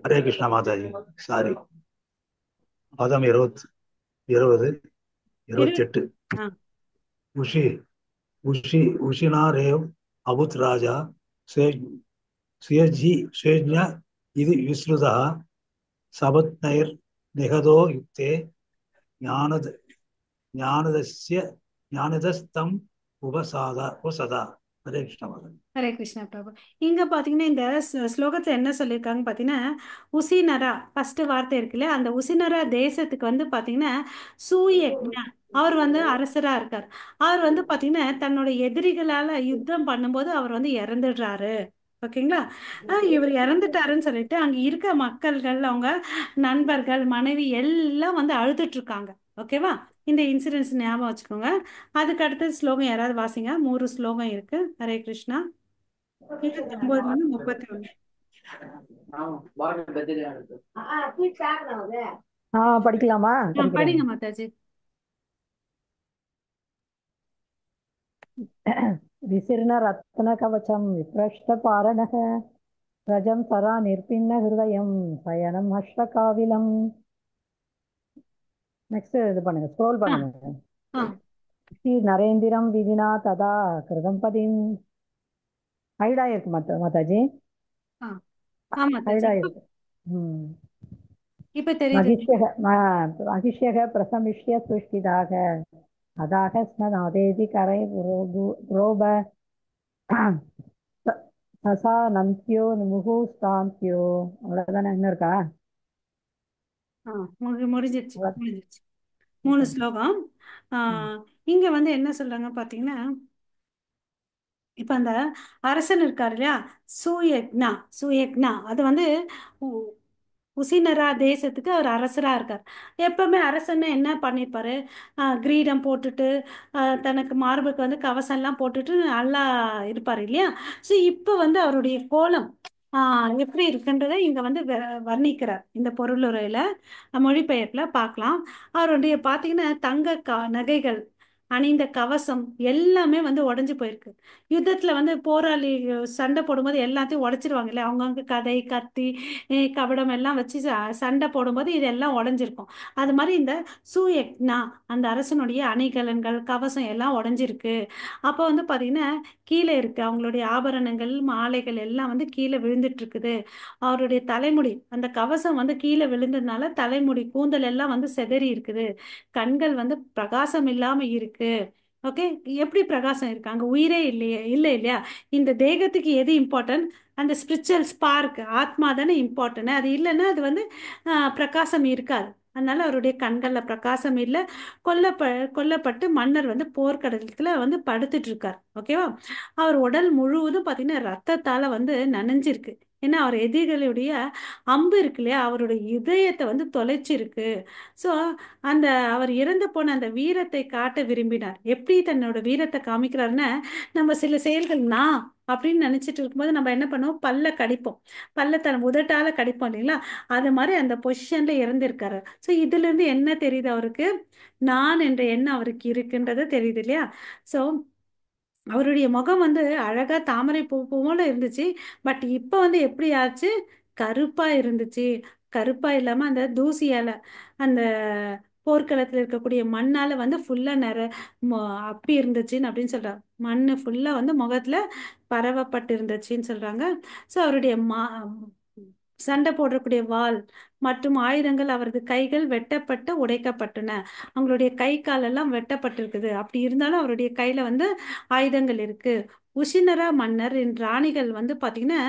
ஹரே கிருஷ்ணா மாதாஜி. சாரி, பதம் 20 இரு 28. ஆ உஷி உஷி உஷினாரேவ் அபுத் ராஜா சுயஜி சுயஜ்ஞ இது விஸ்ருதா சபத்னைர் நிகதோ யுக்தே ஞானத ஞானதஸ்ய ஞானதஸ்தம் உபசதா. ஹரே கிருஷ்ணா மாதாஜி. ஹரே கிருஷ்ணா பிரபு. இங்க பாத்தீங்கன்னா இந்த ஸ்லோகத்துல என்ன சொல்லியிருக்காங்க பாத்தீங்கன்னா உசினரா ஃபர்ஸ்ட் வார்த்தை இருக்குல்ல, அந்த உசினரா தேசத்துக்கு வந்து பாத்தீங்கன்னா சூயக்ஞா அவர் வந்து அரசரா இருக்கார். அவர் வந்து பாத்தீங்கன்னா தன்னோட எதிரிகளால யுத்தம் பண்ணும்போது அவர் வந்து இறந்துடுறாரு. ஓகேங்களா? இவர் இறந்துட்டாருன்னு சொல்லிட்டு அங்க இருக்க மக்கள்கள், அவங்க நண்பர்கள், மனைவி எல்லாம் வந்து அழுதுட்டு இருக்காங்க. ஓகேவா? இந்த இன்சிடென்ட்ஸ் ஞாபகம் வச்சுக்கோங்க. அதுக்கு அடுத்த ஸ்லோகம் யாராவது வாசிங்க. 3 ஸ்லோகம் இருக்கு. ஹரே கிருஷ்ணா. 29 31. படிக்கலாமா? படிக்கிறேன். படிங்க மாதாஜி. விசிர்ண ரத்ன கவச்சம் விப்ரஷ்ட பாரணக ரஜம் சரா நிர்பின்ன ஹிருதயம் சயனம் அஸ்வகாவிலம். நெக்ஸ்ட் இது பண்ணுங்க, ஸ்க்ரோல் ஆ பண்ணுங்க. ஆ ஸ்ரீ நரேந்திரம் விதினா ததா கிருதம் பதிம். ஹைடா இருக்கு மாதாஜி. ஆ ஆ மாதாஜி. ஹைடா இப்ப இருக்கு. ம். இப்ப தெரியுது. महिष्यः महिष्यः प्रसमिष्य सुष्ठिदाः अदाः स्ननादेति करैर्रोब சசா நந்தியோ முகுஸ்தாந்தியோ. அவ்வளவுதானே, என்ன இருக்கா? முடிஞ்சிருச்சு அவ்வளவு- முடிஞ்சிருச்சு. 3 ஸ்லோகம். ஆ ம். இங்க வந்து என்ன சொல்றாங்க பாத்தீங்கன்னா இப்ப அந்த அரசன் இருக்காரு இல்லையா, சூயக்னா. சூயக்னா அது வந்து உ- உசினரா தேசத்துக்கு அவர் அரசரா இருக்கார். எப்பவுமே அரசன் என்ன பண்ணிருப்பாரு? கிரீடம் போட்டுட்டு தனக்கு மார்புக்கு வந்து கவசம் எல்லாம் போட்டுட்டு நல்லா இருப்பாரு இல்லையா? ஸோ இப்போ வந்து அவருடைய கோலம் எப்படி இருக்குன்றதை இங்க வந்து வர்ணிக்கிறார் இந்த பொருளுரையில. மொழிபெயர்ப்புல பார்க்கலாம். அவருடைய பார்த்தீங்கன்னா தங்க நகைகள் அணிந்த கவசம் எல்லாமே வந்து உடைஞ்சு போயிருக்கு. யுத்தத்துல வந்து போராளி சண்டை போடும்போது எல்லாத்தையும் உடைச்சிருவாங்கல்ல, அவங்கவுங்க கதை கத்தி கபடம் எல்லாம் வச்சு சண்டை போடும்போது இதெல்லாம் உடைஞ்சிருக்கும். அது மாதிரி இந்த சூயக்னா அந்த அரசனுடைய அணிகலன்கள் கவசம் எல்லாம் உடைஞ்சிருக்கு. அப்போ வந்து பாத்தீங்கன்னா கீழே இருக்கு அவங்களுடைய ஆபரணங்கள் மாலைகள் எல்லாம் வந்து கீழே விழுந்துட்டு இருக்குது. அவருடைய தலைமுடி அந்த கவசம் வந்து கீழே விழுந்ததுனால தலைமுடி கூந்தல் எல்லாம் வந்து சிதறி இருக்குது. கண்கள் வந்து பிரகாசம் இல்லாம இருக்கு. ஓகே. எப்படி பிரகாசம் இருக்கு? அங்க உயிரே இல்லையே, இல்லை இல்லையா? இந்த தேகத்துக்கு எது இம்பார்ட்டன்ட்? அந்த ஸ்பிரிச்சுவல் ஸ்பார்க் ஆத்மா தானே இம்பார்ட்டன்ட். அது இல்லைன்னா அது வந்து பிரகாசம் இருக்காது. அதனால அவருடைய கண்கள்ல பிரகாசம் இல்லை. கொல்லப்ப கொல்லப்பட்டு மன்னர் வந்து போர்க்களத்துல வந்து படுத்துட்டு இருக்கார். ஓகேவா? அவர் உடல் முழுவதும் பார்த்தீங்கன்னா ரத்தத்தால வந்து நனைஞ்சிருக்கு. ஏன்னா அவர் எதிரிகளுடைய அம்பு இருக்கு இல்லையா, அவருடைய இதயத்தை வந்து தொலைச்சிருக்கு. ஸோ அந்த அவர் இறந்து போன அந்த வீரத்தை காட்ட விரும்பினார். எப்படி தன்னோட வீரத்தை காமிக்கிறாருன்னா, நம்ம சில செயல்கள் நான் அப்படின்னு நினைச்சிட்டு இருக்கும்போது நம்ம என்ன பண்ணுவோம்? பல்ல கடிப்போம். பல்ல தன் உதட்டால கடிப்போம் இல்லைங்களா? அது மாதிரி அந்த பொசிஷன்ல இறந்திருக்காரு. ஸோ இதுல இருந்து என்ன தெரியுது அவருக்கு? நான் என்ற எண்ணம் அவருக்கு இருக்குன்றது தெரியுது இல்லையா? ஸோ அவருடைய முகம் வந்து அழகா தாமரை பூ போல இருந்துச்சு. பட் இப்போ வந்து எப்படி ஆச்சு? கருப்பா இருந்துச்சு. கருப்பா இல்லாம அந்த தூசியால அந்த போர்க்களத்துல இருக்கக்கூடிய மண்ணால வந்து ஃபுல்லா அப்பி இருந்துச்சுன்னு அப்படின்னு சொல்றாங்க. மண்ணு ஃபுல்லா வந்து முகத்துல பரவப்பட்டு இருந்துச்சுன்னு சொல்றாங்க. ஸோ அவருடைய சண்டை போடக்கூடிய வாள் மற்றும் ஆயுதங்கள் அவரது கைகள் வெட்டப்பட்டு உடைக்கப்பட்டன. அவங்களுடைய கை கால் எல்லாம் வெட்டப்பட்டிருக்குது. அப்படி இருந்தாலும் அவருடைய கையில வந்து ஆயுதங்கள் இருக்கு. உஷினரா மன்னர் என் ராணிகள் வந்து பாத்தீங்கன்னா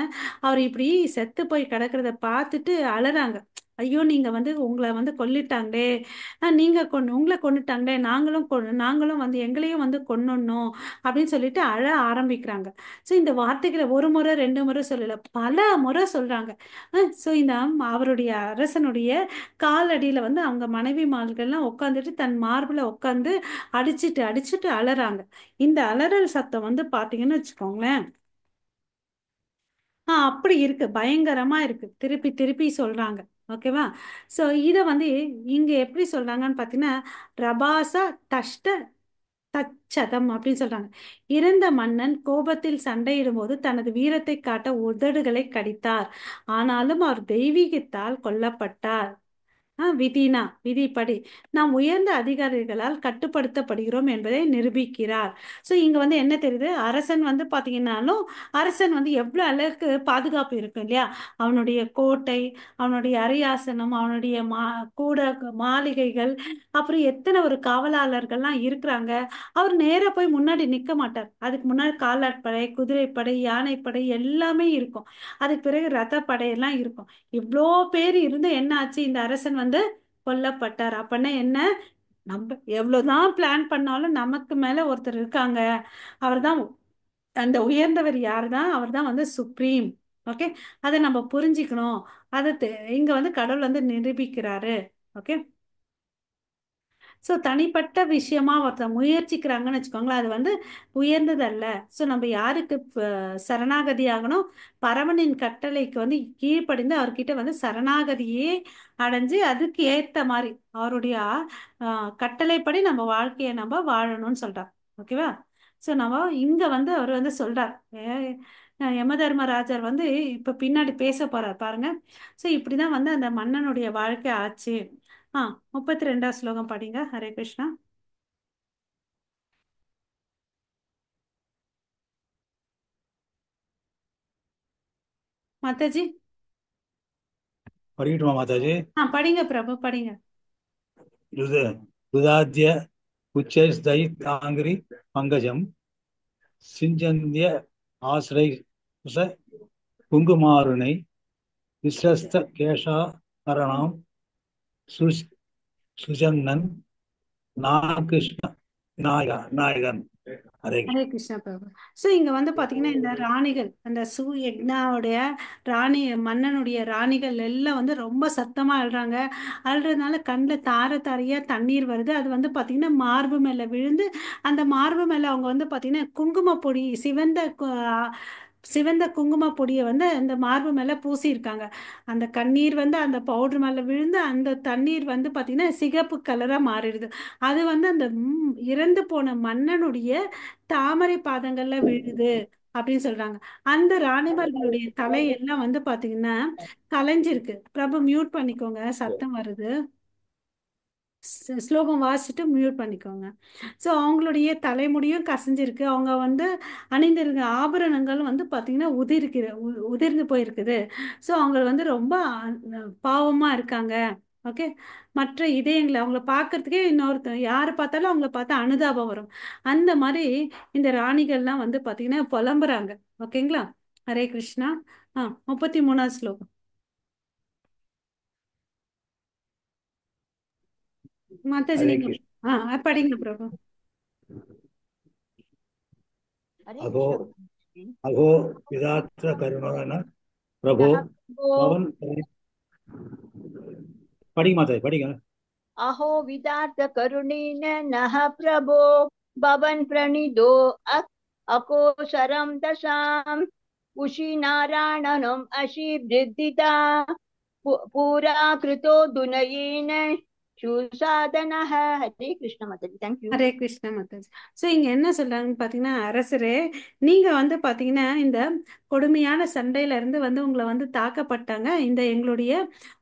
அவர் இப்படி செத்து போய் கிடக்கிறத பார்த்துட்டு அழறாங்க. ஐயோ நீங்க வந்து உங்களை வந்து கொல்லிட்டாங்களே, நீங்க உங்களை கொன்னுட்டாங்களே, நாங்களும் வந்து எங்களையும் வந்து கொன்னணும் அப்படின்னு சொல்லிட்டு அழ ஆரம்பிக்கிறாங்க. ஸோ இந்த வார்த்தைகளை ஒரு முறை ரெண்டு முறை சொல்லல, பல முறை சொல்றாங்க. ஸோ இந்த அவருடைய அரசனுடைய காலடியில வந்து அவங்க மனைவிமார்கள்லாம் உட்காந்துட்டு தன் மார்பில் உட்காந்து அடிச்சிட்டு அடிச்சிட்டு அலறாங்க. இந்த அலறல் சத்தம் வந்து பாத்தீங்கன்னு வச்சுக்கோங்களேன், அப்படி இருக்கு, பயங்கரமா இருக்கு, திருப்பி திருப்பி சொல்றாங்க. ஓகேவா? ஸோ இதை வந்து இங்க எப்படி சொல்றாங்கன்னு பார்த்தீங்கன்னா, ரபாச தஷ்ட தச்சதம் அப்படின்னு சொல்றாங்க. இறந்த மன்னன் கோபத்தில் சண்டையிடும்போது தனது வீரத்தை காட்ட உதடுகளை கடித்தார், ஆனாலும் அவர் தெய்வீகத்தால் கொல்லப்பட்டார். விதினா விதிப்படி நாம் உயர்ந்த அதிகாரிகளால் கட்டுப்படுத்தப்படுகிறோம் என்பதை நிரூபிக்கிறார். ஸோ இங்க வந்து என்ன தெரியுது, அரசன் வந்து பாத்தீங்கன்னாலும் அரசன் வந்து எவ்வளவு அளவுக்கு பாதுகாப்பு இருக்கும் இல்லையா, அவனுடைய கோட்டை, அவனுடைய அரியாசனம், அவனுடைய கூட மாளிகைகள், அப்புறம் எத்தனை ஒரு காவலாளர்கள்லாம் இருக்கிறாங்க. அவர் நேரா போய் முன்னாடி நிக்க மாட்டார், அதுக்கு முன்னாடி காலாட்படை, குதிரைப்படை, யானைப்படை எல்லாமே இருக்கும். அதுக்கு பிறகு ரத படையெல்லாம் இருக்கும். இவ்வளோ பேர் இருந்து என்ன ஆச்சு, இந்த அரசன் வந்து கொல்லப்பட்டார். அப்பன்னா என்ன, நம்ம எவ்வளவுதான் பிளான் பண்ணாலும் நமக்கு மேல ஒருத்தர் இருக்காங்க, அவர்தான் அந்த உயர்ந்தவர். யார் தான், அவர் தான் வந்து சுப்ரீம். ஓகே, அதை நம்ம புரிஞ்சுக்கணும். அதை இங்க வந்து கடவுள் வந்து நிரூபிக்கிறாரு. ஓகே, ஸோ தனிப்பட்ட விஷயமா ஒருத்தர் முயற்சிக்கிறாங்கன்னு வச்சுக்கோங்களேன், அது வந்து உயர்ந்தது அல்ல. ஸோ நம்ம யாருக்கு சரணாகதி ஆகணும், பரமனின் கட்டளைக்கு வந்து கீழ்ப்படிந்து அவர்கிட்ட வந்து சரணாகதியே அடைஞ்சு அதுக்கு ஏத்த மாதிரி அவருடைய கட்டளைப்படி நம்ம வாழ்க்கையை நம்ம வாழணும்னு சொல்றார். ஓகேவா? ஸோ நம்ம இங்க வந்து அவர் வந்து சொல்றார், யமதர்மராஜர் வந்து இப்ப பின்னாடி பேச போறார் பாருங்க. ஸோ இப்படிதான் வந்து அந்த மன்னனுடைய வாழ்க்கை ஆச்சு. 32ஆம் ஸ்லோகம் படிங்க. ஹரே கிருஷ்ணா. மாதாஜி படிக்கட்டுமா மாதாஜி? படிங்க பிரபு, படிங்க. ருத ருதாத்ய உச்சை தாங்கிரி பங்கஜம் சிஞ்சந்திய ஆசிரை குங்குமாருணை விஸ்ரஸ்த கேஷாரணம் சுஜன்னன் நாகிருஷ்ண நாயகன். ஹரே ஹரே கிருஷ்ணா பிரபு. ஸோ இங்க வந்து பாத்தீங்கன்னா இந்த ராணிகள், அந்த யக்னாவுடைய ராணி, மன்னனுடைய ராணிகள் எல்லாம் வந்து ரொம்ப சத்தமா அழுறாங்க. அழுறதுனால கண்ணில் தார தாரையா தண்ணீர் வருது. அது வந்து பாத்தீங்கன்னா மார்பு மேல விழுந்து, அந்த மார்பு மேல அவங்க வந்து பாத்தீங்கன்னா குங்கும பொடி, சிவந்த குங்கும பொடியை வந்து அந்த மார்பு மேல பூசி இருக்காங்க. அந்த கண்ணீர் வந்து அந்த பவுடர் மேல விழுந்து அந்த தண்ணீர் வந்து பாத்தீங்கன்னா சிகப்பு கலரா மாறிடுது. அது வந்து அந்த இறந்து போன மன்னனுடைய தாமரை பாதங்கள்ல விழுது அப்படின்னு சொல்றாங்க. அந்த ராணிமார்களுடைய தலையெல்லாம் வந்து பாத்தீங்கன்னா கலைஞ்சிருக்கு. பிரபு மியூட் பண்ணிக்கோங்க, சத்தம் வருது. ஸ்லோகம் வாசிச்சுட்டு மியூட் பண்ணிக்கோங்க. ஸோ அவங்களுடைய தலைமுடியும் கசிஞ்சிருக்கு. அவங்க வந்து அணிந்திருக்க ஆபரணங்களும் வந்து பார்த்தீங்கன்னா உதிர்ந்து போயிருக்குது. ஸோ அவங்க வந்து ரொம்ப பாவமாக இருக்காங்க. ஓகே, மற்ற இதயங்களை அவங்கள பார்க்கறதுக்கே இன்னொருத்தர் யாரை பார்த்தாலும் அவங்கள பார்த்தா அனுதாபம் வரும். அந்த மாதிரி இந்த ராணிகள்லாம் வந்து பார்த்தீங்கன்னா புலம்புறாங்க. ஓகேங்களா? ஹரே கிருஷ்ணா. 33ஆம் ஸ்லோகம் மாதாஜி ஹரே நீங்க கிருஷ்ண. படிங்க பிரபு. हरे अहो कृष्ण। अहो विधात्र करुणान प्रभो नः प्रभो पवन படிங்க மாதா படிங்க. अहो विदार्थ करुणेन नः प्रभो भवन् प्रणिदो अकोसरं दशाम् उशिनारायणम् अशिवृद्धिता पुरा कृतो दुनयेन सुसाधनः। हरे कृष्ण माताजी, thank you. Hare Krishna Mataji. So இங்க என்ன சொல்றாங்கன்னு பார்த்தீங்கன்னா, அரசரே நீங்க வந்து பார்த்தீங்கன்னா இந்த கொடுமையான சண்டையில இருந்து வந்து உங்களை வந்து தாக்கப்பட்டாங்க. இந்த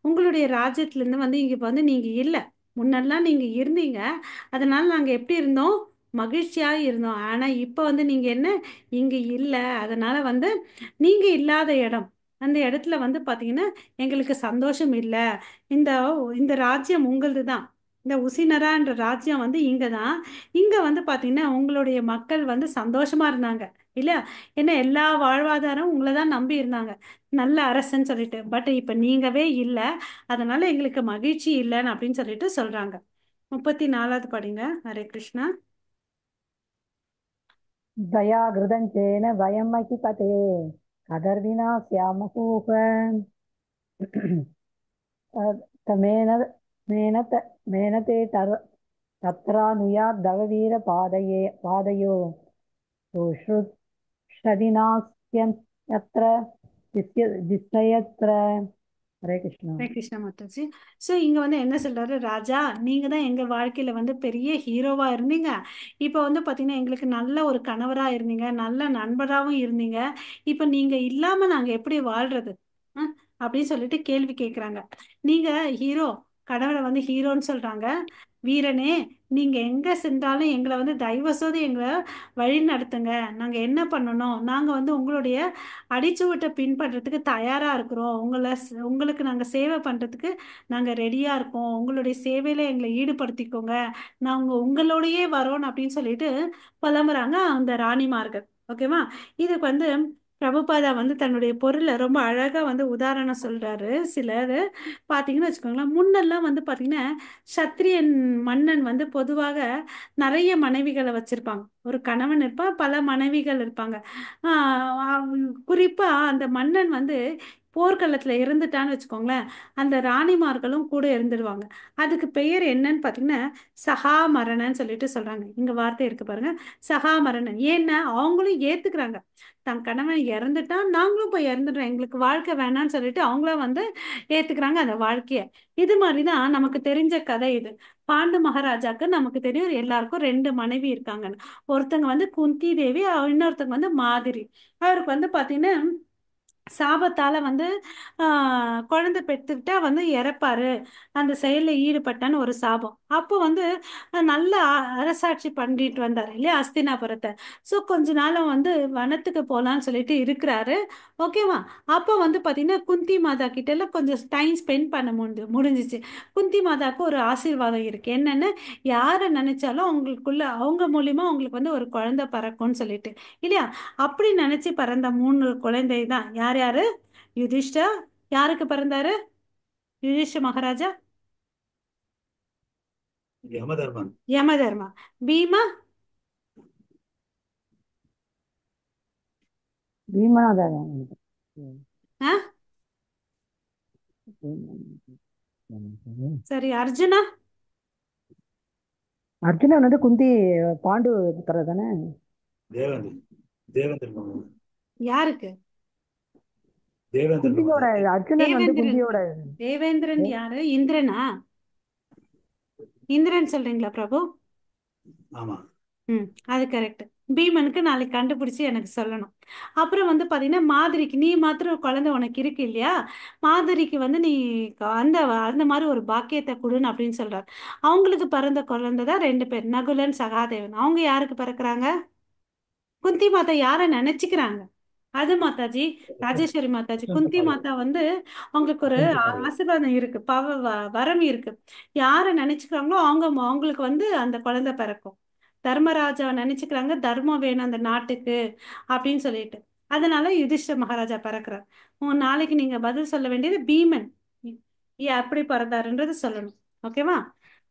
உங்களுடைய ராஜ்யத்துல இருந்து வந்து இங்க வந்து நீங்க இல்லை. முன்னெல்லாம் நீங்க இருந்தீங்க, அதனால நாங்க எப்படி இருந்தோம், மகிழ்ச்சியாக இருந்தோம். ஆனா இப்ப வந்து நீங்க என்ன, இங்க இல்லை. அதனால வந்து நீங்க இல்லாத இடம், அந்த இடத்துல வந்து பார்த்தீங்கன்னா எங்களுக்கு சந்தோஷம் இல்லை. இந்த இந்த ராஜ்யம் உங்களது தான். இந்த உசினரான்ற ராஜ்யம் வந்து இங்க தான். இங்க வந்து பாத்தீங்கன்னா உங்களுடைய மக்கள் வந்து சந்தோஷமா இருந்தாங்க இல்லையா? ஏன்னா எல்லா வாழ்வாதாரம் உங்களை தான் நம்பி இருந்தாங்க, நல்ல அரசன்னு சொல்லிட்டு. பட் இப்ப நீங்கவே இல்லை, அதனால எங்களுக்கு மகிழ்ச்சி இல்லைன்னு அப்படின்னு சொல்லிட்டு சொல்றாங்க. 34வது படிங்க. ஹரே கிருஷ்ணா. दया घृदञ्चेन वयमपि पते कदर्विना स्यामहूह मेन मेनत मेनते तत्रानुयाद्दववीर पादयो सुश्रुतदिनास्यत्र जिष्णयत्र हरे कृष्ण ஹரே கிருஷ்ணா மாதாஜி. ஸோ இங்க வந்து என்ன சொல்றாரு ராஜா, நீங்க தான் எங்க வாழ்க்கையில வந்து பெரிய ஹீரோவா இருந்தீங்க. இப்போ வந்து பாத்தீங்கன்னா எங்களுக்கு நல்ல ஒரு கணவரா இருந்தீங்க, நல்ல நண்பராகவும் இருந்தீங்க. இப்போ நீங்க இல்லாம நாங்க எப்படி வாழ்றது அப்படின்னு சொல்லிட்டு கேள்வி கேட்குறாங்க. நீங்க ஹீரோ, கடவுளை வந்து ஹீரோன்னு சொல்றாங்க. வீரனே, நீங்க எங்க சென்றாலும் எங்களை வந்து தயவுசெய்து எங்களை வழி நடத்துங்க. நாங்க என்ன பண்ணணும், நாங்க வந்து உங்களுடைய அடிச்சுவட்டை பின்பற்றதுக்கு தயாரா இருக்கிறோம். உங்களுக்கு நாங்க சேவை பண்றதுக்கு நாங்க ரெடியா இருக்கோம். உங்களுடைய சேவையில எங்களை ஈடுபடுத்திக்கோங்க. நாங்க உங்களோடயே வரோம் அப்படின்னு சொல்லிட்டு புலம்புறாங்க அந்த ராணிமார்கள். ஓகேவா? இதுக்கு வந்து பிரபுபாதா வந்து தன்னுடைய பொருளை ரொம்ப அழகா வந்து உதாரணம் சொல்றாரு. சிலர் பாத்தீங்கன்னு வச்சுக்கோங்களேன், முன்னெல்லாம் வந்து பாத்தீங்கன்னா சத்திரியன் மன்னன் வந்து பொதுவாக நிறைய மனைவிகளை வச்சிருப்பாங்க. ஒரு கணவன் இருப்பான், பல மனைவிகள் இருப்பாங்க. குறிப்பா அந்த மன்னன் வந்து போர்க்களத்துல இருந்துட்டான்னு வச்சுக்கோங்களேன், அந்த ராணிமார்களும் கூட இருந்துடுவாங்க. அதுக்கு பெயர் என்னன்னு பாத்தீங்கன்னா சகாமரணன்னு சொல்லிட்டு சொல்றாங்க. இங்க வார்த்தை இருக்கு பாருங்க, சகாமரணன். ஏன்னா அவங்களும் ஏத்துக்கிறாங்க, தன் கணவன் இறந்துட்டான், நாங்களும் போய் இறந்துடுறோம், எங்களுக்கு வாழ்க்கை வேணாம்னு சொல்லிட்டு அவங்களும் வந்து ஏத்துக்கிறாங்க அந்த வாழ்க்கைய. இது மாதிரிதான் நமக்கு தெரிஞ்ச கதை இது. பாண்டு மகாராஜாக்கு நமக்கு தெரியும் எல்லாருக்கும் ரெண்டு மனைவி இருக்காங்கன்னு. ஒருத்தங்க வந்து குந்தி தேவி, இன்னொருத்தங்க வந்து மாதிரி. அவருக்கு வந்து பாத்தீங்கன்னா சாபத்தால வந்து குழந்தை பெற்றுக்கிட்டா வந்து இறப்பாரு, அந்த செயலில் ஈடுபட்டான்னு ஒரு சாபம். அப்போ வந்து நல்ல அரசாட்சி பண்ணிட்டு வந்தார் இல்லையா அஸ்தினாபுரத்தை. ஸோ கொஞ்ச நாளும் வந்து வனத்துக்கு போகலான்னு சொல்லிட்டு இருக்கிறாரு. ஓகேவா? அப்போ வந்து பார்த்தீங்கன்னா குந்தி மாதா கிட்ட எல்லாம் கொஞ்சம் டைம் ஸ்பெண்ட் பண்ண முடிஞ்சிச்சு. குந்தி மாதாவுக்கு ஒரு ஆசீர்வாதம் இருக்கு, என்னன்னு யாரை நினைச்சாலும் அவங்களுக்குள்ள அவங்க மூலியமா அவங்களுக்கு வந்து ஒரு குழந்தை பிறக்கும்னு சொல்லிட்டு இல்லையா? அப்படி நினைச்சு பிறந்த 3 குழந்தை தான். யார் யாரு? யுதிஷ்டா. யாருக்கு பிறந்தாரு? யுதிஷ்ட மகாராஜா. யமதர்மன். யமதர்மா. பீமா. भीमनाद ஆ? சரி, அர்ஜுனா. அர்ஜுனன் வந்து குந்தி பாண்டு புத்திரர் தானே? தேவேந்திரன். தேவேந்திரன். யாருக்கு? தேவேந்திரன். குந்தியோட அர்ஜுனன் வந்து தேவேந்திரன். குந்தியோட தேவேந்திரன் யாரு? இந்திரனா? இந்திரன் சொல்றீங்களா பிரபு? ஆமா. அது கரெக்ட். பீமனுக்கு நாளைக்கு கண்டுபிடிச்சு எனக்கு சொல்லணும். அப்புறம் வந்து பாத்தீங்கன்னா மாதிரிக்கு, நீ மாத்திரம் குழந்தை உனக்கு இருக்கு இல்லையா, மாதிரிக்கு வந்து நீ அந்த அந்த மாதிரி ஒரு பாக்கியத்தை கொடுன்னு அப்படின்னு சொல்றாரு. அவங்களுக்கு பிறந்த குழந்தை தான் 2 பேர், நகுலன் சகாதேவன். அவங்க யாருக்கு பிறக்கிறாங்க? குந்தி மாதா யாரை நினைச்சுக்கிறாங்க அது மாதாஜி, ராஜேஸ்வரி மாதாஜி. குந்தி மாதா வந்து அவங்களுக்கு ஒரு ஆசீர்வாதம் இருக்கு, வரம் இருக்கு. யாரை நினைச்சுக்கிறாங்களோ அவங்களுக்கு வந்து அந்த குழந்தை பிறக்கும். தர்மராஜாவை நினைச்சுக்கிறாங்க, தர்மம் வேணும் அந்த நாட்டுக்கு அப்படின்னு சொல்லிட்டு. அதனால யுதிஷ்ட மகாராஜா பிறக்கிறார். நாளைக்கு நீங்க பதில் சொல்ல வேண்டியது பீமன் எப்படி பிறந்தாருன்றது சொல்லணும். ஓகேவா?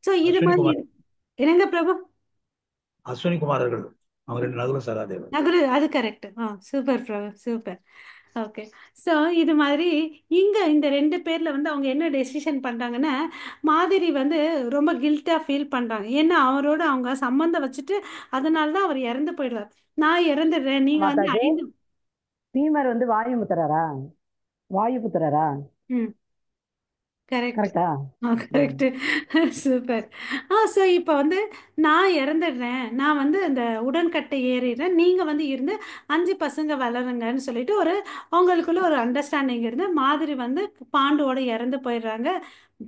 சோ இது அஸ்வினி மாதிரி குமார். என்னங்க பிரபு? அஸ்வினி குமாரர்கள் அவங்க 2 நகுல சகாதேவன். நகுரு, அது கரெக்ட். சூப்பர் பிரபு, சூப்பர். ஓகே. ஸோ இது மாதிரி இங்க இந்த 2 பேர்ல வந்து அவங்க என்ன டெசிஷன் பண்றாங்கன்னா, மாதிரி வந்து ரொம்ப கில்ட்டா ஃபீல் பண்றாங்க. ஏன்னா அவரோட அவங்க சம்மந்தம் வச்சுட்டு அதனால தான் அவர் இறந்து போயிடுவார். நான் இறந்துடுறேன், நீங்க வந்து மாதாஜி 5. பீமர் வந்து வாயுபுத்திரரா? வாயுபுத்திரரா? ம், கரெக்ட். கரெக்டா? கரெக்ட். சூப்பர். ஸோ இப்போ வந்து நான் இறந்துடுறேன், நான் வந்து அந்த உடன்கட்டை ஏறிடுறேன், நீங்கள் வந்து இருந்து 5 பசங்க வளருங்கன்னு சொல்லிட்டு ஒரு அவங்களுக்குள்ள ஒரு அண்டர்ஸ்டாண்டிங் இருந்து மாதிரி வந்து பாண்டுவோட இறந்து போயிடுறாங்க.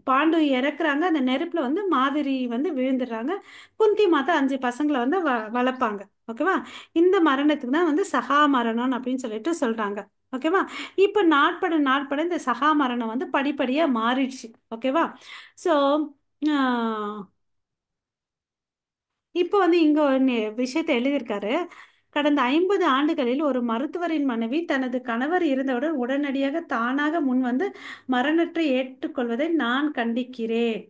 பாண்டு இறக்குறாங்க, அந்த நெருப்பில் வந்து மாதிரி வந்து விழுந்துடுறாங்க. குந்தி மாதா 5 பசங்களை வந்து வளர்ப்பாங்க. ஓகேவா? இந்த மரணத்துக்கு தான் வந்து சகா மரணம் அப்படின்னு சொல்லிட்டு சொல்றாங்க. ஓகேவா? இப்போ நாட்பட நாட்பட இந்த சகா மரணம் வந்து படிப்படியாக மாறிடுச்சு. ஓகேவா? ஸோ ஆஹ் இப்போ வந்து இங்க ஒரு விஷயத்தை எழுதியிருக்காரு. கடந்த 50 ஆண்டுகளில் ஒரு மருத்துவரின் மனைவி தனது கணவர் இருந்தவுடன் உடனடியாக தானாக முன் வந்து மரணத்தை ஏற்றுக்கொள்வதை நான் கண்டிக்கிறேன்.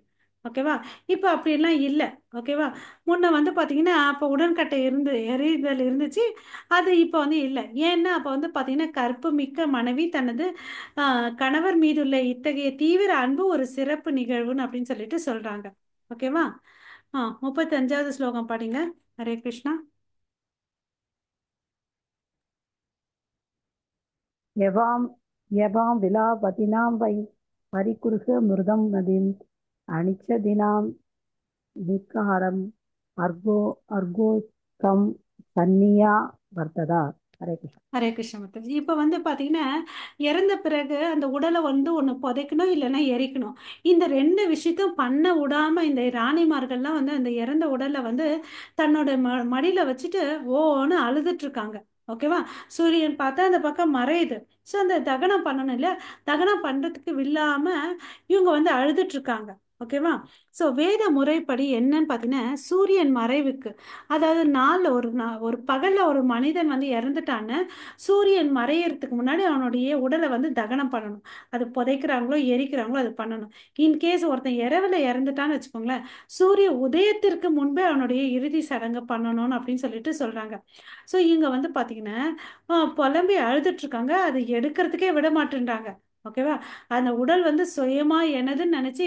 ஓகேவா? இப்போ அப்படிலாம் இல்லை. ஓகேவா? முன்ன வந்து பார்த்தீங்கன்னா அப்போ உடன்கட்டை எரிதல் இருந்துச்சு. அது இப்போ வந்து இல்லை. ஏன்னா அப்போ வந்து பார்த்தீங்கன்னா கற்பு மிக்க மனைவி தனது கணவர் மீதுள்ள இத்தகைய தீவிர அன்பு ஒரு சிறப்பு நிகழ்வுன்னு அப்படின்னு சொல்லிட்டு சொல்றாங்க. ஓகேவா? 35வது ஸ்லோகம் படிங்க. ஹரே கிருஷ்ணா. यवां यवां विलापतिनां वै परिकुरुष मृदं नदीम् अनिच्छदिनां विकारम् अर्गो कं सन्निया वर्तदा. हरे कृष्ण. ஹரே கிருஷ்ண மூர்த்தி. இப்போ வந்து பார்த்தீங்கன்னா இறந்த பிறகு அந்த உடலை வந்து ஒன்று புதைக்கணும் இல்லைன்னா எரிக்கணும். இந்த ரெண்டு விஷயத்தையும் பண்ண விடாம இந்த ராணிமார்கள்லாம் வந்து அந்த இறந்த உடலை வந்து தன்னோட மடியில வச்சுட்டு ஓன்னு அழுதுட்டு இருக்காங்க. ஓகேவா? சூரியன் பார்த்தா அந்த பக்கம் மறையுது. ஸோ அந்த தகனம் பண்ணணும் இல்லையா? தகனம் பண்றதுக்கு வில்லாம இவங்க வந்து அழுதுட்டு இருக்காங்க. ஓகேவா? ஸோ வேத முறைப்படி என்னன்னு பார்த்தீங்கன்னா சூரியன் மறைவுக்கு, அதாவது ஒரு பகல்ல ஒரு மனிதன் வந்து இறந்துட்டான்னு சூரியன் மறையறதுக்கு முன்னாடி அவனுடைய உடலை வந்து தகனம் பண்ணணும். அது புதைக்கிறாங்களோ எரிக்கிறாங்களோ அது பண்ணணும். இன்கேஸ் ஒருத்தன் இரவுல இறந்துட்டான்னு வச்சுக்கோங்களேன், சூரிய உதயத்திற்கு முன்பே அவனுடைய இறுதி சடங்கு பண்ணணும்னு அப்படின்னு சொல்லிட்டு சொல்றாங்க. ஸோ இங்க வந்து பாத்தீங்கன்னா புலம்பி அழுதுட்டு இருக்காங்க. அது எடுக்கிறதுக்கே விட மாட்டேன்றாங்க. ஓகேவா? அந்த உடல் வந்து சுயமா எனதுன்னு நினைச்சு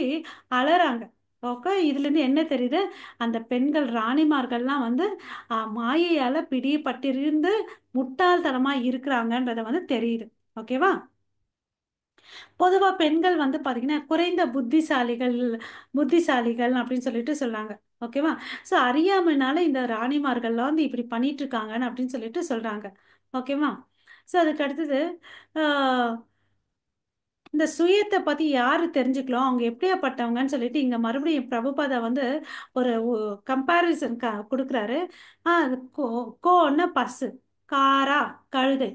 அலறாங்க. ஓகே, இதுல இருந்து என்ன தெரியுது? அந்த பெண்கள் ராணிமார்கள்லாம் வந்து மாயையால பிடிபட்டிருந்து முட்டாள்தனமா இருக்கிறாங்கன்றத வந்து தெரியுது. ஓகேவா? பொதுவா பெண்கள் வந்து பாத்தீங்கன்னா குறைந்த புத்திசாலிகள் அப்படின்னு சொல்லிட்டு சொல்றாங்க. ஓகேவா? ஸோ அறியாமைனால இந்த ராணிமார்கள்லாம் வந்து இப்படி பண்ணிட்டு இருக்காங்கன்னு அப்படின்னு சொல்லிட்டு சொல்றாங்க. ஓகேவா? ஸோ அதுக்கு அடுத்தது ஆஹ் இந்த சுயத்தை பத்தி யாரு தெரிஞ்சுக்கலாம், அவங்க எப்படியாப்பட்டவங்கன்னு சொல்லிட்டு இங்க மறுபடியும் பிரபுபாதா வந்து ஒரு கம்பாரிசன் கொடுக்குறாரு. அது கோன்னா பசு, காரா கழுதை,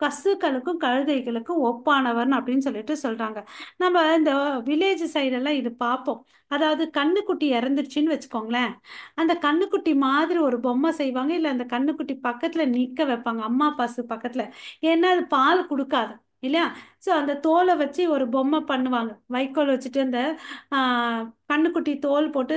பசுக்களுக்கும் கழுதைகளுக்கும் ஒப்பானவர்னு அப்படின்னு சொல்லிட்டு சொல்றாங்க. நம்ம இந்த வில்லேஜ் சைடெல்லாம் இது பார்ப்போம். அதாவது கண்ணுக்குட்டி இறந்துருச்சுன்னு வச்சுக்கோங்களேன், அந்த கண்ணுக்குட்டி மாதிரி ஒரு பொம்மை செய்வாங்க, இல்லை அந்த கண்ணுக்குட்டி பக்கத்துல நிக்க வைப்பாங்க அம்மா பசு பக்கத்துல. ஏன்னா அது பால் கொடுக்காது இல்லையா? ஸோ அந்த தோலை வச்சு ஒரு பொம்மை பண்ணுவாங்க, வைக்கோல் வச்சுட்டு அந்த ஆஹ், கண்ணுக்குட்டி தோல் போட்டு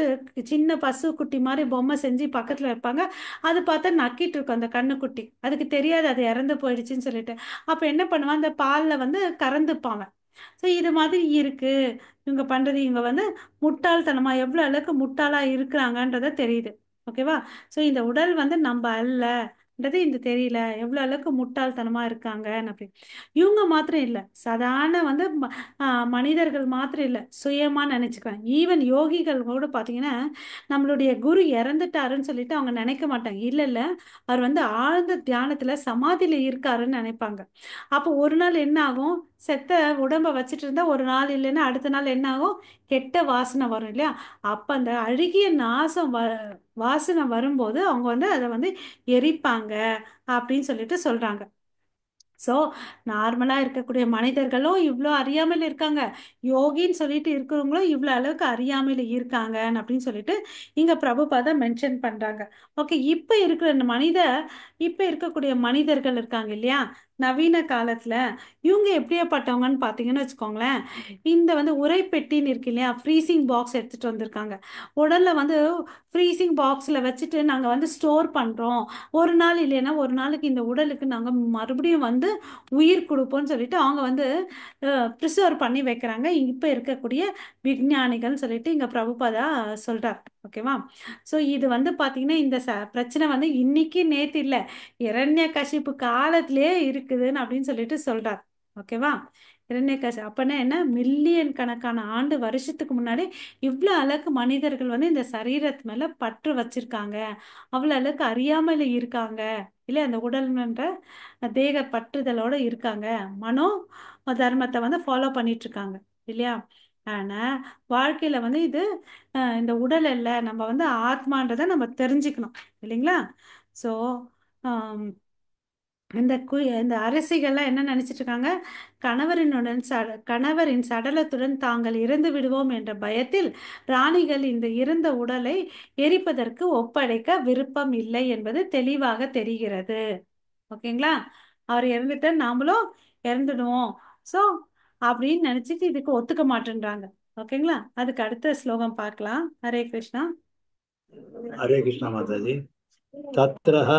சின்ன பசு குட்டி மாதிரி பொம்மை செஞ்சு பக்கத்தில் வைப்பாங்க. அது பார்த்தா நக்கிட்டு இருக்கும் அந்த கண்ணுக்குட்டி, அதுக்கு தெரியாது அது இறந்து போயிடுச்சுன்னு சொல்லிட்டு. அப்போ என்ன பண்ணுவான், அந்த பாலில் வந்து கறந்துப்பாங்க. ஸோ இது மாதிரி இருக்கு இவங்க பண்றது. இவங்க வந்து முட்டாள்தனமா எவ்வளோ அளவுக்கு முட்டாளா இருக்கிறாங்கன்றத தெரியுது. ஓகேவா? ஸோ இந்த உடல் வந்து நம்ம அல்லன்றது இந்த தெரியல எவ்வளோ அளவுக்கு முட்டாள்தனமா இருக்காங்க அப்படி. இவங்க மாத்திரம் இல்லை, சாதாரண வந்து மனிதர்கள் மாத்திரம் இல்லை, சுயமா நினைச்சுக்கிறாங்க. ஈவன் யோகிகள் கூட பார்த்தீங்கன்னா நம்மளுடைய குரு இறந்துட்டாருன்னு சொல்லிட்டு அவங்க நினைக்க மாட்டாங்க. இல்லை இல்லை, அவர் வந்து ஆழ்ந்த தியானத்துல சமாதியில இருக்காருன்னு நினைப்பாங்க. அப்போ ஒரு நாள் என்ன ஆகும், செத்த உடம்ப வச்சுட்டு இருந்தா ஒரு நாள் இல்லைன்னா அடுத்த நாள் என்ன ஆகும், கெட்ட வாசனை வரும் இல்லையா? அப்ப அந்த அழுகிய வாசனை வரும்போது அவங்க வந்து அதை வந்து எரிப்பாங்க அப்படின்னு சொல்லிட்டு சொல்றாங்க. ஸோ நார்மலா இருக்கக்கூடிய மனிதர்களும் இவ்வளோ அறியாமையில் இருக்காங்க, யோகின்னு சொல்லிட்டு இருக்கிறவங்களும் இவ்வளோ அளவுக்கு அறியாமையில் இருக்காங்க அப்படின்னு சொல்லிட்டு இங்க பிரபுபாதா மென்ஷன் பண்றாங்க. ஓகே, இப்ப இருக்கக்கூடிய மனிதர்கள் இருக்காங்க இல்லையா, நவீன காலத்துல இவங்க எப்படியாப்பட்டவங்கன்னு பார்த்தீங்கன்னு வச்சுக்கோங்களேன், இந்த வந்து உரைப்பெட்டின்னு இருக்கு இல்லையா, ஃப்ரீசிங் பாக்ஸ் எடுத்துட்டு வந்திருக்காங்க. உடல்ல வந்து ஃப்ரீசிங் பாக்ஸ்ல வச்சுட்டு நாங்க வந்து ஸ்டோர் பண்றோம், ஒரு நாள் இல்லைன்னா ஒரு நாளைக்கு இந்த உடலுக்கு நாங்க மறுபடியும் வந்து உயிர் கொடுப்போம்னு சொல்லிட்டு அவங்க வந்து ப்ரிசர்வ் பண்ணி வைக்கிறாங்க இப்ப இருக்கக்கூடிய விஞ்ஞானிகள் சொல்லிட்டு இங்க பிரபுபாதா சொல்றார். ஓகேவா? ஸோ இது வந்து பாத்தீங்கன்னா இந்த பிரச்சனை வந்து இன்னைக்கு நேத்து இல்ல, இரண்ய கசிப்பு காலத்திலேயே இருக்குதுன்னு அப்படின்னு சொல்லிட்டு சொல்றார். ஓகேவா? இரண்யகசி அப்பனா என்ன, மில்லியன் கணக்கான ஆண்டு வருஷத்துக்கு முன்னாடி இவ்வளவு அளவுக்கு மனிதர்கள் வந்து இந்த சரீரத்து மேல பற்று வச்சிருக்காங்க, அவ்வளவு அளவுக்கு அறியாமையில இருக்காங்க இல்ல, அந்த உடல்ன்ற தேக பற்றுதலோட இருக்காங்க, மனோ தர்மத்தை வந்து ஃபாலோ பண்ணிட்டு இருக்காங்க இல்லையா? ஆனா வாழ்க்கையில வந்து இது இந்த உடல் அல்ல, நம்ம வந்து ஆத்மான்றதை நம்ம தெரிஞ்சுக்கணும் இல்லைங்களா? ஸோ இந்த அரசிகள்லாம் என்ன நினைச்சிட்டு இருக்காங்க, கணவரின் சடலத்துடன் தாங்கள் இறந்து விடுவோம் என்ற பயத்தில் ராணிகள் இந்த இறந்த உடலை எரிப்பதற்கு ஒப்படைக்க விருப்பம் இல்லை என்பது தெளிவாக தெரிகிறது. ஓகேங்களா? அவர் இறந்துட்டு நாமளும் இறந்துடுவோம், ஸோ அப்படின்னு நினைச்சிட்டு இதுக்கு ஒத்துக்க மாட்டேன்றாங்க. ஓகேங்களா? அதுக்கு அடுத்த ஸ்லோகம் பார்க்கலாம். ஹரே கிருஷ்ணா. ஹரே கிருஷ்ணா மாதாஜி. தத்ரஹ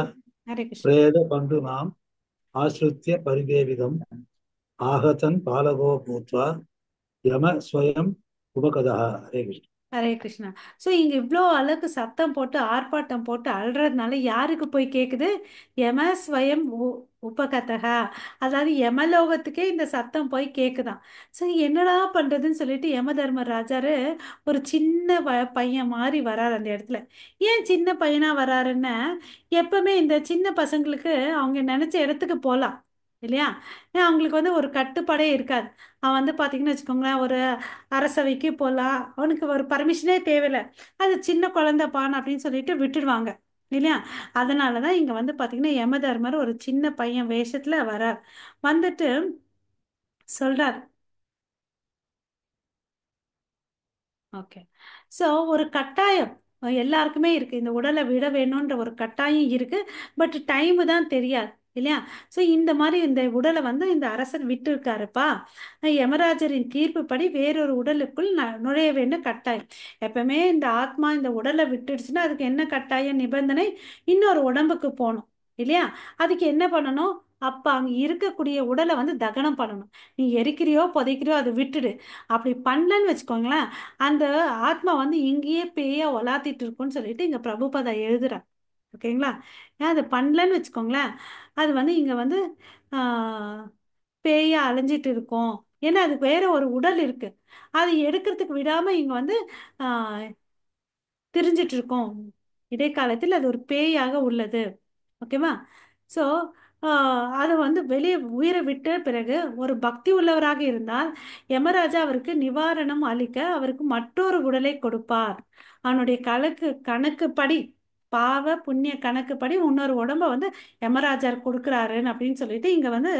ஹரே கிருஷ்ணா. பிரேத பண்டு நாம் ஆஸ்ருத்ய பரிதேவிதம் ஆகதன் பாலகோ பூத்வா யம ஸ்வயம் உபகதா. ஹரே கிருஷ்ணா. ஹரே கிருஷ்ணா. ஸோ இங்கே இவ்வளோ அளவுக்கு சத்தம் போட்டு ஆர்ப்பாட்டம் போட்டு அழுறதுனால யாருக்கு போய் கேட்குது? யமஸ்வயம் உபகதகா, அதாவது யமலோகத்துக்கே இந்த சத்தம் போய் கேட்குதான். ஸோ என்னடா பண்ணுறதுன்னு சொல்லிட்டு யம தர்மராஜாரு ஒரு சின்ன பையன் மாதிரி வராரு அந்த இடத்துல. ஏன் சின்ன பையனாக வராருன்னா, எப்பவுமே இந்த சின்ன பசங்களுக்கு அவங்க நினச்ச இடத்துக்கு போகலாம் இல்லையா? ஏன் அவங்களுக்கு வந்து ஒரு கட்டுப்பாடே இருக்காது. அவன் வந்து பார்த்தீங்கன்னு வச்சுக்கோங்களேன், ஒரு அரசவைக்கு போகலாம், அவனுக்கு ஒரு பர்மிஷனே தேவையில்லை. அது சின்ன குழந்தைப்பான் அப்படின்னு சொல்லிட்டு விட்டுடுவாங்க இல்லையா? அதனால தான் இங்கே வந்து பார்த்தீங்கன்னா யமதர்மர் ஒரு சின்ன பையன் வேஷத்தில் வரார். வந்துட்டு சொல்றார். ஓகே. ஸோ ஒரு கட்டாயம் எல்லாருக்குமே இருக்குது, இந்த உடலை விட வேணுன்ற ஒரு கட்டாயம் இருக்குது. பட் டைமு தான் தெரியாது இல்லையா? ஸோ இந்த மாதிரி இந்த உடலை வந்து இந்த அரசர் விட்டு இருக்காருப்பா. யமராஜரின் தீர்ப்புப்படி வேறொரு உடலுக்குள் நுழைய வேண்டும் கட்டாயம். எப்பவுமே இந்த ஆத்மா இந்த உடலை விட்டுடுச்சுன்னா அதுக்கு என்ன கட்டாயம் நிபந்தனை? இன்னொரு உடம்புக்கு போகணும் இல்லையா? அதுக்கு என்ன பண்ணணும்? அப்போ அங்கே இருக்கக்கூடிய உடலை வந்து தகனம் பண்ணணும். நீ எரிக்கிறியோ புதைக்கிறியோ அதை விட்டுடு. அப்படி பண்ணலன்னு வச்சுக்கோங்களேன், அந்த ஆத்மா வந்து இங்கேயே பேயா ஒலாத்திட்டு இருக்குன்னு சொல்லிட்டு இங்க பிரபுபதா எழுதுறார். ஓகேங்களா? ஏன் அதை பண்ணலன்னு வச்சுக்கோங்களேன், அது வந்து இங்க வந்து பேயா அலைஞ்சிட்டு இருக்கும். ஏன்னா அதுக்கு வேற ஒரு உடல் இருக்கு, அது எடுக்கிறதுக்கு விடாம இங்க வந்து ஆஹ் திரிஞ்சிட்டு இருக்கும். இடைக்காலத்தில் அது ஒரு பேயாக உள்ளது. ஓகேவா? ஸோ அது வந்து வெளியே உயிரை விட்ட பிறகு ஒரு பக்தி உள்ளவராக இருந்தால் யமராஜா அவருக்கு நிவாரணம் அளிக்க அவருக்கு மற்றொரு உடலை கொடுப்பார். அவனுடைய கணக்குப்படி, பாவ புண்ணிய கணக்குப்படி இன்னொரு உடம்ப வந்து யமராஜார் கொடுக்குறாருன்னு அப்படின்னு சொல்லிட்டு இங்க வந்து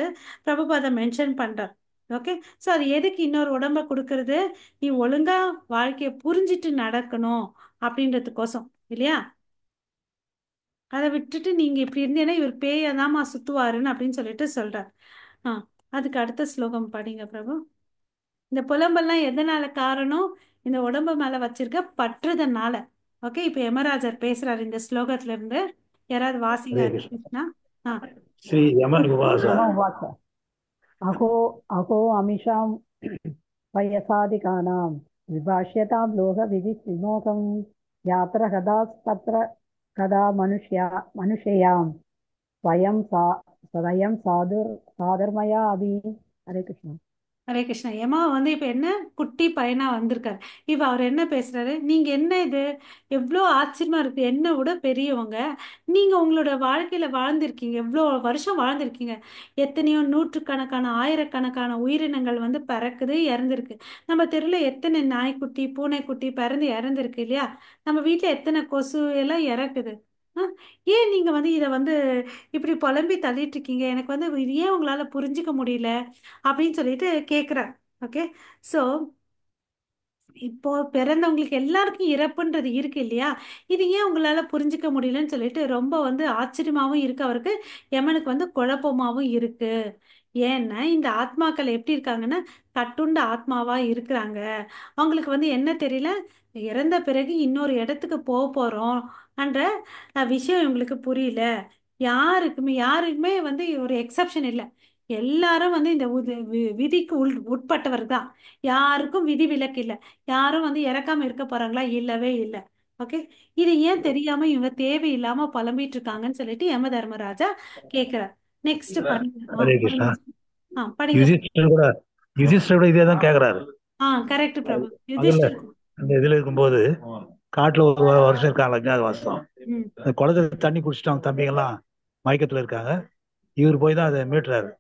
பிரபுபாதம் மென்ஷன் பண்றார். ஓகே. ஸோ அது எதுக்கு இன்னொரு உடம்ப கொடுக்கறது? நீ ஒழுங்கா வாழ்க்கையை புரிஞ்சிட்டு நடக்கணும் அப்படின்றதுக்கோசம் இல்லையா? அதை விட்டுட்டு நீங்க இப்படி இருந்தீங்கன்னா இவர் பேயதாமா சுத்துவாருன்னு அப்படின்னு சொல்லிட்டு சொல்றார். அதுக்கு அடுத்த ஸ்லோகம் படிங்க பிரபு. இந்த புலம்பெல்லாம் எதனால காரணம்? இந்த உடம்பு மேல வச்சிருக்க பற்றுதனால. ஓகே, இப்ப யமராஜர் பேசுறாரு இந்த ஸ்லோகத்துல இருந்து. யாராவது வாசிங்க. ஹரே ஹரே கிருஷ்ணா. கிருஷ்ணா. ஸ்ரீ யம உவாச. யம உவாச்ச அகோ அகோ அமிஷாம் வயசாதிகானாं விபாஷ்யதாं லோகவிதிः விமோகம் யாத்ர கதா கதா மனுஷ்யாं ஸ்வயம் சாதுர்மயா அபி. ஹரே கிருஷ்ணா. ஹரே கிருஷ்ணா. யமா வந்து இப்ப என்ன குட்டி பையனா வந்திருக்காரு. இப்ப அவர் என்ன பேசுறாரு? நீங்க என்ன இது, எவ்வளோ ஆச்சரியமா இருக்கு, என்ன விட பெரியவங்க நீங்க உங்களோட வாழ்க்கையில வாழ்ந்திருக்கீங்க, எவ்வளோ வருஷம் வாழ்ந்திருக்கீங்க. எத்தனையோ நூற்றுக்கணக்கான ஆயிரக்கணக்கான உயிரினங்கள் வந்து பிறக்குது இறந்துருக்கு. நம்ம தெருல எத்தனை நாய்க்குட்டி பூனைக்குட்டி பிறந்து இறந்துருக்கு இல்லையா? நம்ம வீட்டுல எத்தனை கொசு எல்லாம் இறக்குது. ஏன் நீங்க வந்து இதை வந்து இப்படி புலம்பி தள்ளிட்டு இருக்கீங்க? எனக்கு வந்து இது ஏன் உங்களால புரிஞ்சுக்க முடியல அப்படின்னு சொல்லிட்டு கேட்குறார். ஓகே. ஸோ இப்போ பிறந்தவங்களுக்கு எல்லாருக்கும் இறப்புன்றது இருக்கு இல்லையா? இது ஏன் உங்களால புரிஞ்சுக்க முடியலன்னு சொல்லிட்டு ரொம்ப வந்து ஆச்சரியமாவும் இருக்கு அவருக்கு. யமனுக்கு வந்து குழப்பமாவும் இருக்கு. ஏன்னா இந்த ஆத்மாக்கள் எப்படி இருக்காங்கன்னா கட்டுண்ட ஆத்மாவா இருக்கிறாங்க. அவங்களுக்கு வந்து என்ன தெரியல, இறந்த பிறகு இன்னொரு இடத்துக்கு போக போறோம் என்ற விஷயம் இவங்களுக்கு புரியல. யாருக்குமே வந்து ஒரு எக்ஸப்ஷன் இல்லை. எல்லாரும் வந்து இந்த விதிக்கு உட்பட்டவர் தான். யாருக்கும் விதி விலக்கு இல்லை. யாரும் வந்து இறக்காம இருக்க போறாங்களா? இல்லவே இல்லை. ஓகே. இது ஏன் தெரியாம இவங்க தேவையில்லாம புலம்பிட்டு இருக்காங்கன்னு சொல்லிட்டு யம தர்மராஜா கேக்குறார். நெக்ஸ்ட் படிங்க. ஹரே கிருஷ்ணா. படிங்க. யுதிஷ்டர் கூட இதே தான் கேக்குறாரு. கரெக்ட் பிரபு. அதுல யுதிஷ்டர். அந்த இதுல இருக்கும்போது காட்டுல ஒரு வருஷம் இருக்காங்க அஜ்ஞாதவாசம். அந்த குளத்துல தண்ணி குடிச்சிட்டு அவங்க தம்பிங்க எல்லாம் மயக்கத்துல இருக்காங்க. இவர் போய் தான் அதை மீட்டுறாரு.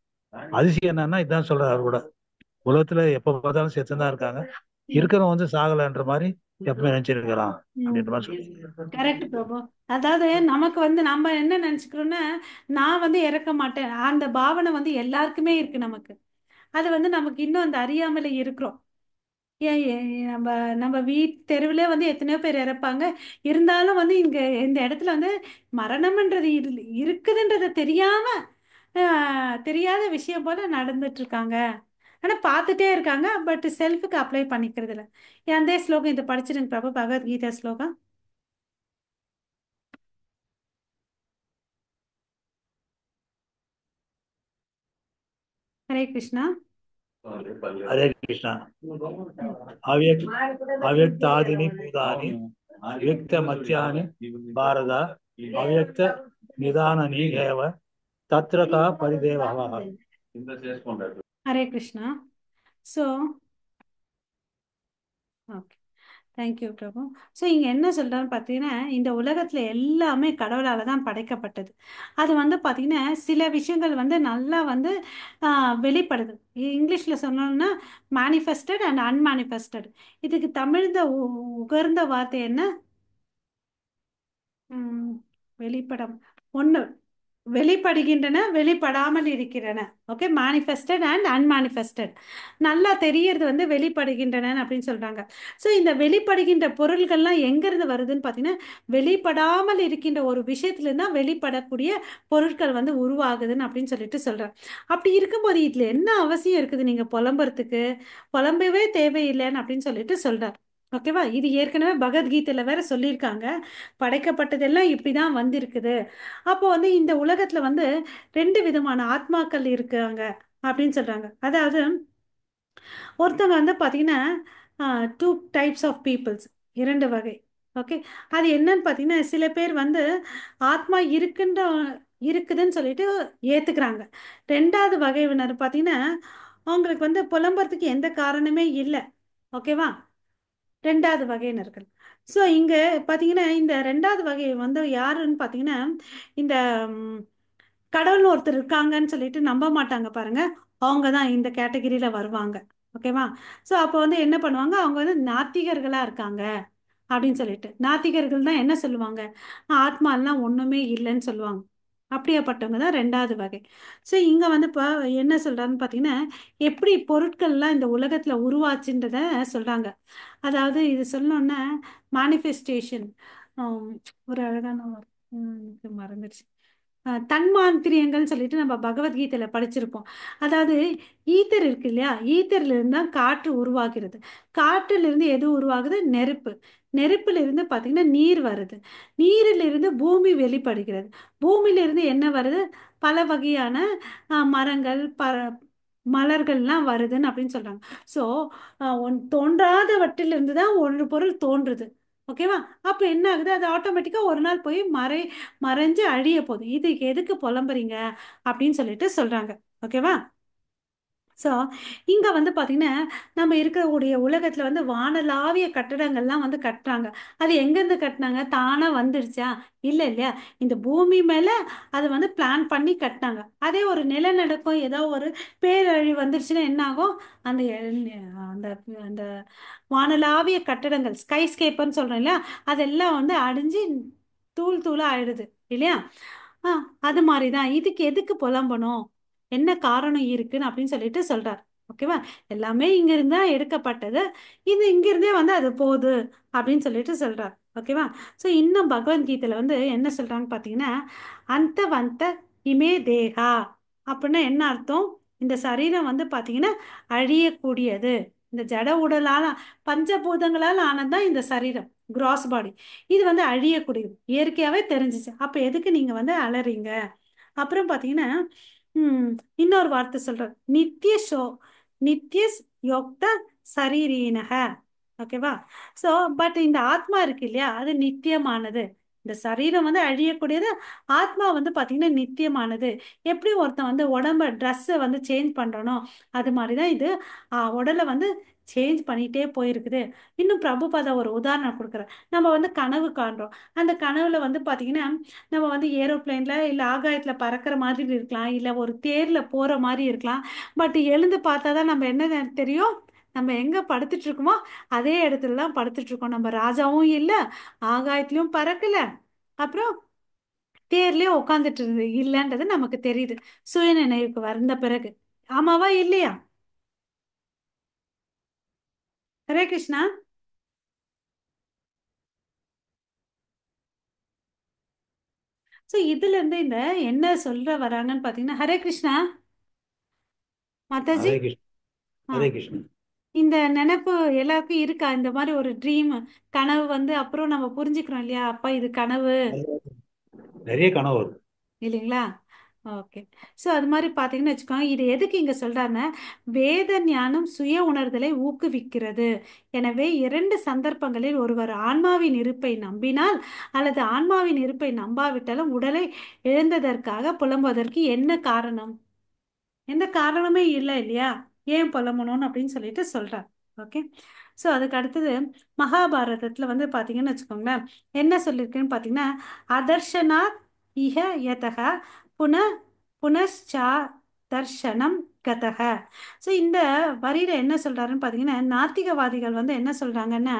அதிசயம் என்னன்னா இதான் சொல்றாரு. அவர் கூட உலகத்துல எப்ப பார்த்தாலும் செத்துதான் இருக்காங்க, இருக்கிறவங்க வந்து சாகலன்ற மாதிரி எப்பவுமே நினைச்சிருக்கலாம் ம். அப்படின்ற மாதிரி சொல்லி. கரெக்ட் பிரபு. அதாவது நமக்கு வந்து நம்ம என்ன நினைச்சுக்கிறோம்னா, நான் வந்து இறக்க மாட்டேன், அந்த பாவனை வந்து எல்லாருக்குமே இருக்கு நமக்கு. அது வந்து நமக்கு இன்னும் அந்த அறியாமலே இருக்கிறோம். நம்ம நம்ம தெருவிலே வந்து எத்தனையோ பேர் இறப்பாங்க. இருந்தாலும் வந்து இங்க இந்த இடத்துல வந்து மரணம்ன்றது இருக்குதுன்றது தெரியாம தெரியாத விஷயம் போல நடந்துட்டு இருக்காங்க. ஆனா பார்த்துட்டே இருக்காங்க, பட் செல்ஃபுக்கு அப்ளை பண்ணிக்கிறது இல்லை. அந்த ஸ்லோகம் இது படிச்சிருங்க பிரபு, பகவத்கீதா ஸ்லோகம். ஹரே கிருஷ்ணா. ஹரே கிருஷ்ணா. அவ்யக் அவ்யக்தாதினி பூதானி வியக்த மத்தியானி பாரத அவ்யக்த நிதானனி ஏவ தத்ரகா பரிதேவா. Hare Krishna. So okay, thank you பிரபு. ஸோ இங்கே என்ன சொல்கிறான்னு பார்த்தீங்கன்னா, இந்த உலகத்தில் எல்லாமே கடவுளால் தான் படைக்கப்பட்டது. அது வந்து பார்த்தீங்கன்னா சில விஷயங்கள் வந்து நல்லா வந்து வெளிப்படுது. இங்கிலீஷில் சொல்லணும்னா மேனிஃபெஸ்டட் அண்ட் அன்மேனிஃபெஸ்டட். இதுக்கு தமிழ்ந்த உகர்ந்த வார்த்தை என்ன? வெளிப்படம். ஒன்று வெளிப்படுகின்றன, வெளிப்படாமல் இருக்கிறன. Okay, manifested and unmanifested. நல்லா தெரியறது வந்து வெளிப்படுகின்றன அப்படின்னு சொல்றாங்க. ஸோ இந்த வெளிப்படுகின்ற பொருள்கள்லாம் எங்கிருந்து வருதுன்னு பார்த்தீங்கன்னா, வெளிப்படாமல் இருக்கின்ற ஒரு விஷயத்துலேருந்து தான் வெளிப்படக்கூடிய பொருட்கள் வந்து உருவாகுதுன்னு அப்படின்னு சொல்லிட்டு சொல்றாங்க. அப்படி இருக்கும்போது இதில் என்ன அவசியம் இருக்குது நீங்கள் புலம்புறதுக்கு? புலம்பவே தேவையில்லைன்னு அப்படின்னு சொல்லிட்டு சொல்றார். ஓகேவா? இது ஏற்கனவே பகவத்கீதையில் வேற சொல்லியிருக்காங்க, படைக்கப்பட்டதெல்லாம் இப்படி தான் வந்திருக்குது. அப்போ வந்து இந்த உலகத்துல வந்து ரெண்டு விதமான ஆத்மாக்கள் இருக்காங்க அப்படின்னு சொல்றாங்க. அதாவது ஒருத்தவங்க வந்து பார்த்தீங்கன்னா டூ டைப்ஸ் ஆஃப் பீப்புள்ஸ், இரண்டு வகை. ஓகே, அது என்னன்னு பார்த்தீங்கன்னா, சில பேர் வந்து ஆத்மா இருக்குதுன்னு சொல்லிட்டு ஏத்துக்கிறாங்க. ரெண்டாவது வகைவினர் பார்த்தீங்கன்னா, அவங்களுக்கு வந்து புலம்புறதுக்கு எந்த காரணமே இல்லை. ஓகேவா? ரெண்டாவது வகையினர்கள். ஸோ இங்கே பார்த்தீங்கன்னா இந்த ரெண்டாவது வகை வந்து யாருன்னு பார்த்தீங்கன்னா, இந்த கடவுள்னு ஒருத்தர் இருக்காங்கன்னு சொல்லிட்டு நம்ப மாட்டாங்க பாருங்க, அவங்க தான் இந்த கேட்டகரியில் வருவாங்க. ஓகேவா? ஸோ அப்போ வந்து என்ன பண்ணுவாங்க, அவங்க வந்து நாத்திகர்களாக இருக்காங்க அப்படின்னு சொல்லிட்டு. நாத்திகர்கள் தான் என்ன சொல்லுவாங்க, ஆத்மாலாம் ஒன்றுமே இல்லைன்னு சொல்லுவாங்க. அப்படியாப்பட்டவங்க தான் ரெண்டாவது வகை. ஸோ இங்கே வந்து இப்போ என்ன சொல்கிறான்னு பார்த்தீங்கன்னா, எப்படி பொருட்கள்லாம் இந்த உலகத்தில் உருவாச்சுன்றத சொல்கிறாங்க. அதாவது இது சொல்லணுன்னா மேனிஃபெஸ்டேஷன். ஒரு அழகான எனக்கு மறந்துடுச்சு. தன்மாந்திரியங்கள்னு சொல்லிட்டு நம்ம பகவத்கீதையில் படிச்சிருப்போம். அதாவது ஈத்தர் இருக்கு இல்லையா, ஈத்தர்ல இருந்து தான் காற்று உருவாகிறது. காற்றிலிருந்து எது உருவாகுது? நெருப்பு. நெருப்பிலிருந்து பார்த்தீங்கன்னா நீர் வருது. நீரிலிருந்து பூமி வெளிப்படுகிறது. பூமியிலிருந்து என்ன வருது? பல வகையான மரங்கள், மலர்கள்லாம் வருதுன்னு அப்படின்னு சொல்றாங்க. ஸோ தோன்றாதவற்றிலிருந்து தான் ஒரு பொருள் தோன்றுது. ஓகேவா? அப்போ என்ன ஆகுது, அது ஆட்டோமேட்டிக்காக ஒரு நாள் போய் மறைஞ்சு அழிய போகுது. இதுக்கு எதுக்கு புலம்புறீங்க அப்படின்னு சொல்லிட்டு சொல்றாங்க. ஓகேவா? ஸோ இங்கே வந்து பார்த்தீங்கன்னா, நம்ம இருக்கக்கூடிய உலகத்தில் வந்து வானளாவிய கட்டடங்கள்லாம் வந்து கட்டுறாங்க. அது எங்கேருந்து கட்டினாங்க? தானாக வந்துடுச்சா? இல்லை இல்லையா, இந்த பூமி மேலே அது வந்து பிளான் பண்ணி கட்டினாங்க. அதே ஒரு நிலநடுக்கம், ஏதோ ஒரு பேரழிவு வந்துருச்சுன்னா என்ன ஆகும்? அந்த அந்த அந்த வானளாவிய கட்டடங்கள், ஸ்கைஸ்கேப்பர்னு சொல்கிறோம் இல்லையா, அதெல்லாம் வந்து அடிஞ்சு தூள் தூளாக ஆயிடுது இல்லையா? ஆ அது மாதிரி தான் இதுக்கு எதுக்கு புலம்பணும், என்ன காரணம் இருக்குன்னு அப்படின்னு சொல்லிட்டு சொல்றார். ஓகேவா? எல்லாமே இங்கிருந்து தான் எடுக்கப்பட்டது, இது இங்கிருந்தே வந்து அது போகுது அப்படின்னு சொல்லிட்டு சொல்றார். ஓகேவா? ஸோ இன்னும் பகவத்கீதையில் வந்து என்ன சொல்றாங்க பார்த்தீங்கன்னா, அந்த வந்த இமே தேகா அப்படின்னா என்ன அர்த்தம்? இந்த சரீரம் வந்து பார்த்தீங்கன்னா அழியக்கூடியது. இந்த ஜட உடலால், பஞ்சபூதங்களால் ஆனதுதான் இந்த சரீரம், கிராஸ் பாடி. இது வந்து அழியக்கூடியது, இயற்கையாகவே தெரிஞ்சிச்சு. அப்போ எதுக்கு நீங்கள் வந்து அலறீங்க? அப்புறம் பார்த்தீங்கன்னா இன்னொரு வார்த்தை சொல்ற, நித்தியஸ் யோக்த சரீரீனக. ஓகேவா? ஸோ பட் இந்த ஆத்மா இருக்கு இல்லையா, அது நித்தியமானது. இந்த சரீரம் வந்து அழியக்கூடியது, ஆத்மா வந்து பார்த்தீங்கன்னா நித்தியமானது. எப்படி ஒருத்தன் வந்து உடம்ப ட்ரெஸ்ஸை வந்து சேஞ்ச் பண்ணுறனோ, அது மாதிரி தான் இது உடலை வந்து சேஞ்ச் பண்ணிகிட்டே போயிருக்குது. இன்னும் பிரபுபாதா ஒரு உதாரணம் கொடுக்குறேன். நம்ம வந்து கனவு காண்றோம். அந்த கனவுல வந்து பார்த்தீங்கன்னா, நம்ம வந்து ஏரோப்ளேனில் இல்லை ஆகாயத்தில் பறக்கிற மாதிரி இருக்கலாம், இல்லை ஒரு தேரில் போகிற மாதிரி இருக்கலாம். பட் எழுந்து பார்த்தா தான் நம்ம என்ன தெரியும், நம்ம எங்க படுத்துட்டு இருக்கோமோ அதே இடத்துல தான் படுத்துட்டு இருக்கோம். நம்ம ராஜாவும் இல்லை, ஆகாயத்திலயும் பறக்கல, அப்புறம் தேர்லயே உட்காந்துட்டு இருந்து இல்லைன்றது நமக்கு தெரியுது சுய நினைவுக்கு வந்த பிறகு. ஆமாவா இல்லையா? ஹரே கிருஷ்ணா. ஸோ இதுல இருந்து இந்த என்ன சொல்ற வராங்கன்னு பாத்தீங்கன்னா, ஹரே கிருஷ்ணா மாதாஜி. ஹரே கிருஷ்ண. ஆ, ஹரே கிருஷ்ண. இந்த நினைப்பு எல்லாருக்கும் இருக்கா? இந்த மாதிரி ஒரு ட்ரீம், கனவு வந்து அப்புறம் நம்ம புரிஞ்சுக்கிறோம் இல்லையா, அப்பா இது கனவு நிறைய கனவு வருது. இல்லைங்களா? ஓகே. ஸோ அது மாதிரி பார்த்தீங்கன்னு வச்சுக்கோங்க, இது எதுக்கு இங்கே சொல்றாருன்னா, வேத ஞானம் சுய உணர்தலை ஊக்குவிக்கிறது. எனவே இரண்டு சந்தர்ப்பங்களில் ஒருவர் ஆன்மாவின் இருப்பை நம்பினால் அல்லது ஆன்மாவின் இருப்பை நம்பாவிட்டாலும் உடலை இழந்ததற்காக புலம்புவதற்கு என்ன காரணம்? எந்த காரணமே இல்லை இல்லையா, ஏன் புலம்பணும்னு அப்படின்னு சொல்லிட்டு சொல்றார். ஓகே. ஸோ அதுக்கு அடுத்தது மகாபாரதத்தில் வந்து பார்த்தீங்கன்னு வச்சுக்கோங்களேன், என்ன சொல்லியிருக்குன்னு பார்த்தீங்கன்னா, அதர்ஷனாத் இஹ யதக புன புனశ్చா தர்ஷனம் கதக. ஸோ இந்த வரியில என்ன சொல்றாருன்னு பார்த்தீங்கன்னா, நாத்திகவாதிகள் வந்து என்ன சொல்றாங்கன்னா,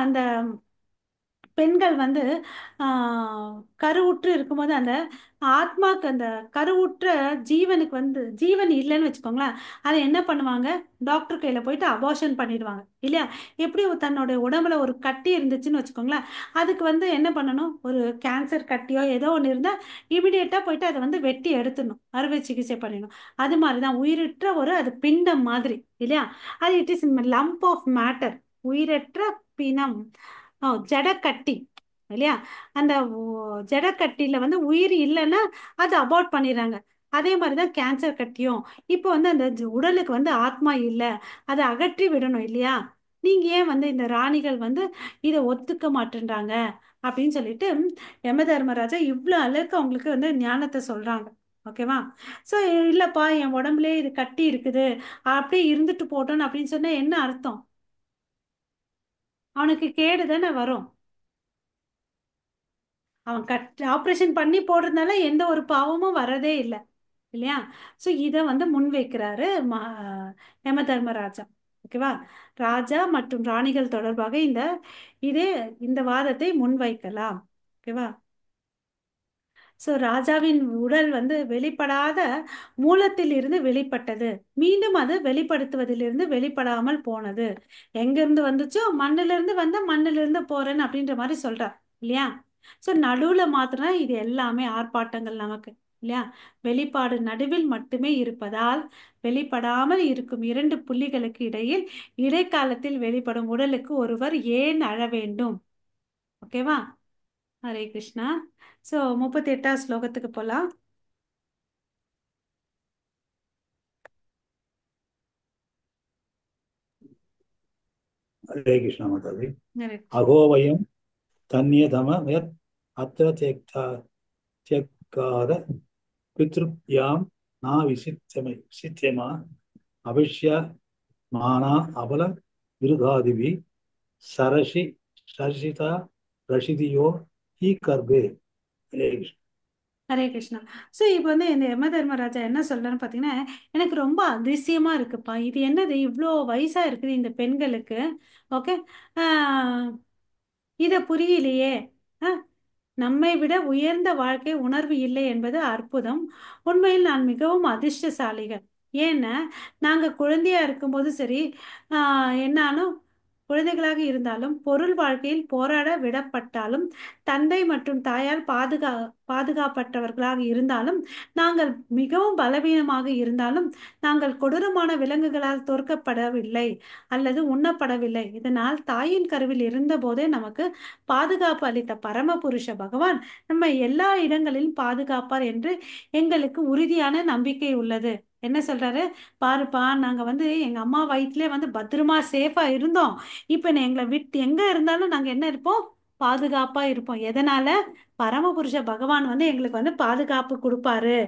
அந்த பெண்கள் வந்து கருவுற்று இருக்கும்போது அந்த ஆத்மாக்கு, அந்த கருவுற்ற ஜீவனுக்கு வந்து ஜீவன் இல்லைன்னு வச்சுக்கோங்களேன், அதை என்ன பண்ணுவாங்க, டாக்டர் கையில் போயிட்டு அபார்ஷன் பண்ணிடுவாங்க இல்லையா. எப்படி தன்னோட உடம்புல ஒரு கட்டி இருந்துச்சுன்னு வச்சுக்கோங்களேன், அதுக்கு வந்து என்ன பண்ணணும், ஒரு கேன்சர் கட்டியோ ஏதோ ஒன்று இருந்தால் இமிடியேட்டாக போயிட்டு அதை வந்து வெட்டி எடுத்துடணும், அறுவை சிகிச்சை பண்ணிடணும். அது மாதிரி தான் உயிரற்ற ஒரு அது பிண்டம் மாதிரி இல்லையா, அது it is lump of matter, உயிரற்ற பிணம், ஜடக்கட்டி இல்லையா. அந்த ஜடக்கட்டியில வந்து உயிர் இல்லைன்னா அது அபார்ட் பண்ணிடுறாங்க. அதே மாதிரி தான் கேன்சர் கட்டியும். இப்போ வந்து அந்த உடலுக்கு வந்து ஆத்மா இல்லை, அதை அகற்றி விடணும் இல்லையா. நீங்க ஏன் வந்து இந்த ராணிகள் வந்து இதை ஒத்துக்க மாட்டேன்றாங்க அப்படின்னு சொல்லிட்டு யம தர்மராஜா இவ்வளோ அளவுக்கு அவங்களுக்கு வந்து ஞானத்தை சொல்றாங்க. ஓகேவா. ஸோ இல்லைப்பா, என் உடம்புலே இது கட்டி இருக்குது, அப்படியே இருந்துட்டு போட்டோன்னு அப்படின்னு சொன்னா என்ன அர்த்தம்? அவனுக்கு கேடு தானே வரும். அவன் ஆப்ரேஷன் பண்ணி போடுறதுனால எந்த ஒரு பாவமும் வரதே இல்லை இல்லையா. ஸோ இதை வந்து முன்வைக்கிறாரு யம தர்மராஜா. ஓகேவா. ராஜா மற்றும் ராணிகள் தொடர்பாக இதே இந்த வாதத்தை முன்வைக்கலாம். ஓகேவா. ஸோ ராஜாவின் உடல் வந்து வெளிப்படாத மூலத்தில் இருந்து வெளிப்பட்டது, மீண்டும் அது வெளிப்படுத்துவதிலிருந்து வெளிப்படாமல் போனது. எங்கிருந்து வந்துச்சோ மண்ணிலிருந்து வந்த மண்ணிலிருந்து போறேன்னு அப்படின்ற மாதிரி சொல்றார் இல்லையா. ஸோ நடுவுல மாத்திரம் இது எல்லாமே ஆர்ப்பாட்டங்கள் நமக்கு இல்லையா. வெளிப்பாடு நடுவில் மட்டுமே இருப்பதால் வெளிப்படாமல் இருக்கும் இரண்டு புள்ளிகளுக்கு இடையில் இடைக்காலத்தில் வெளிப்படும் உடலுக்கு ஒருவர் ஏன் அழ வேண்டும்? ஓகேவா. ஹரே கிருஷ்ணா. ஸோ 38வது ஸ்லோகத்துக்கு போகலாம். ஹரே கிருஷ்ணா மாதாஜி. ஹரே அகோவயம் தன்யதம யத் அத்ர தியக்காத பித்ருப்யாம் நா விசித்தியமா அபிஷ்ய மானா அபல விருதாதிபி சரசி சர்ஷிதா ரஷிதியோ ஹி கர்பே. ஹரே கிருஷ்ணா. ஹரே கிருஷ்ணா. ஸோ இப்போ வந்து இந்த யம தர்மராஜா என்ன சொல்றான்னு பார்த்தீங்கன்னா, எனக்கு ரொம்ப அதிசயமா இருக்குப்பா, இது என்னது இவ்வளோ வயசா இருக்குது இந்த பெண்களுக்கு. ஓகே. இதை புரியலையே. நம்மை விட உயர்ந்த வாழ்க்கை உணர்வு இல்லை என்பது அற்புதம். உண்மையில் நான் மிகவும் அதிர்ஷ்டசாலிகள். ஏன்னா நாங்கள் குழந்தையா இருக்கும்போது சரி, என்னாலும் குழந்தைகளாக இருந்தாலும் பொருள் வாழ்க்கையில் போராட விடப்பட்டாலும் தந்தை மற்றும் தாயால் பாதுகாப்பற்றவர்களாக இருந்தாலும் நாங்கள் மிகவும் பலவீனமாக இருந்தாலும் நாங்கள் கொடூரமான விலங்குகளால் தோற்கப்படவில்லை அல்லது உண்ணப்படவில்லை. இதனால் தாயின் கருவில் இருந்தபோதே நமக்கு பாதுகாப்பு அளித்த பரமபுருஷ பகவான் நம்ம எல்லா இடங்களிலும் பாதுகாப்பார் என்று எங்களுக்கு உறுதியான நம்பிக்கை உள்ளது. என்ன சொல்றாரு பாருப்பா, நாங்க வந்து எங்க அம்மா வயிற்றுலே வந்து பத்திரமா சேஃபா இருந்தோம். இப்ப எங்களை விட்டு எங்க இருந்தாலும் நாங்க என்ன இருப்போம், பாதுகாப்பா இருப்போம். எதனால? பரமபுருஷ பகவான் வந்து எங்களுக்கு வந்து பாதுகாப்பு கொடுப்பாரு,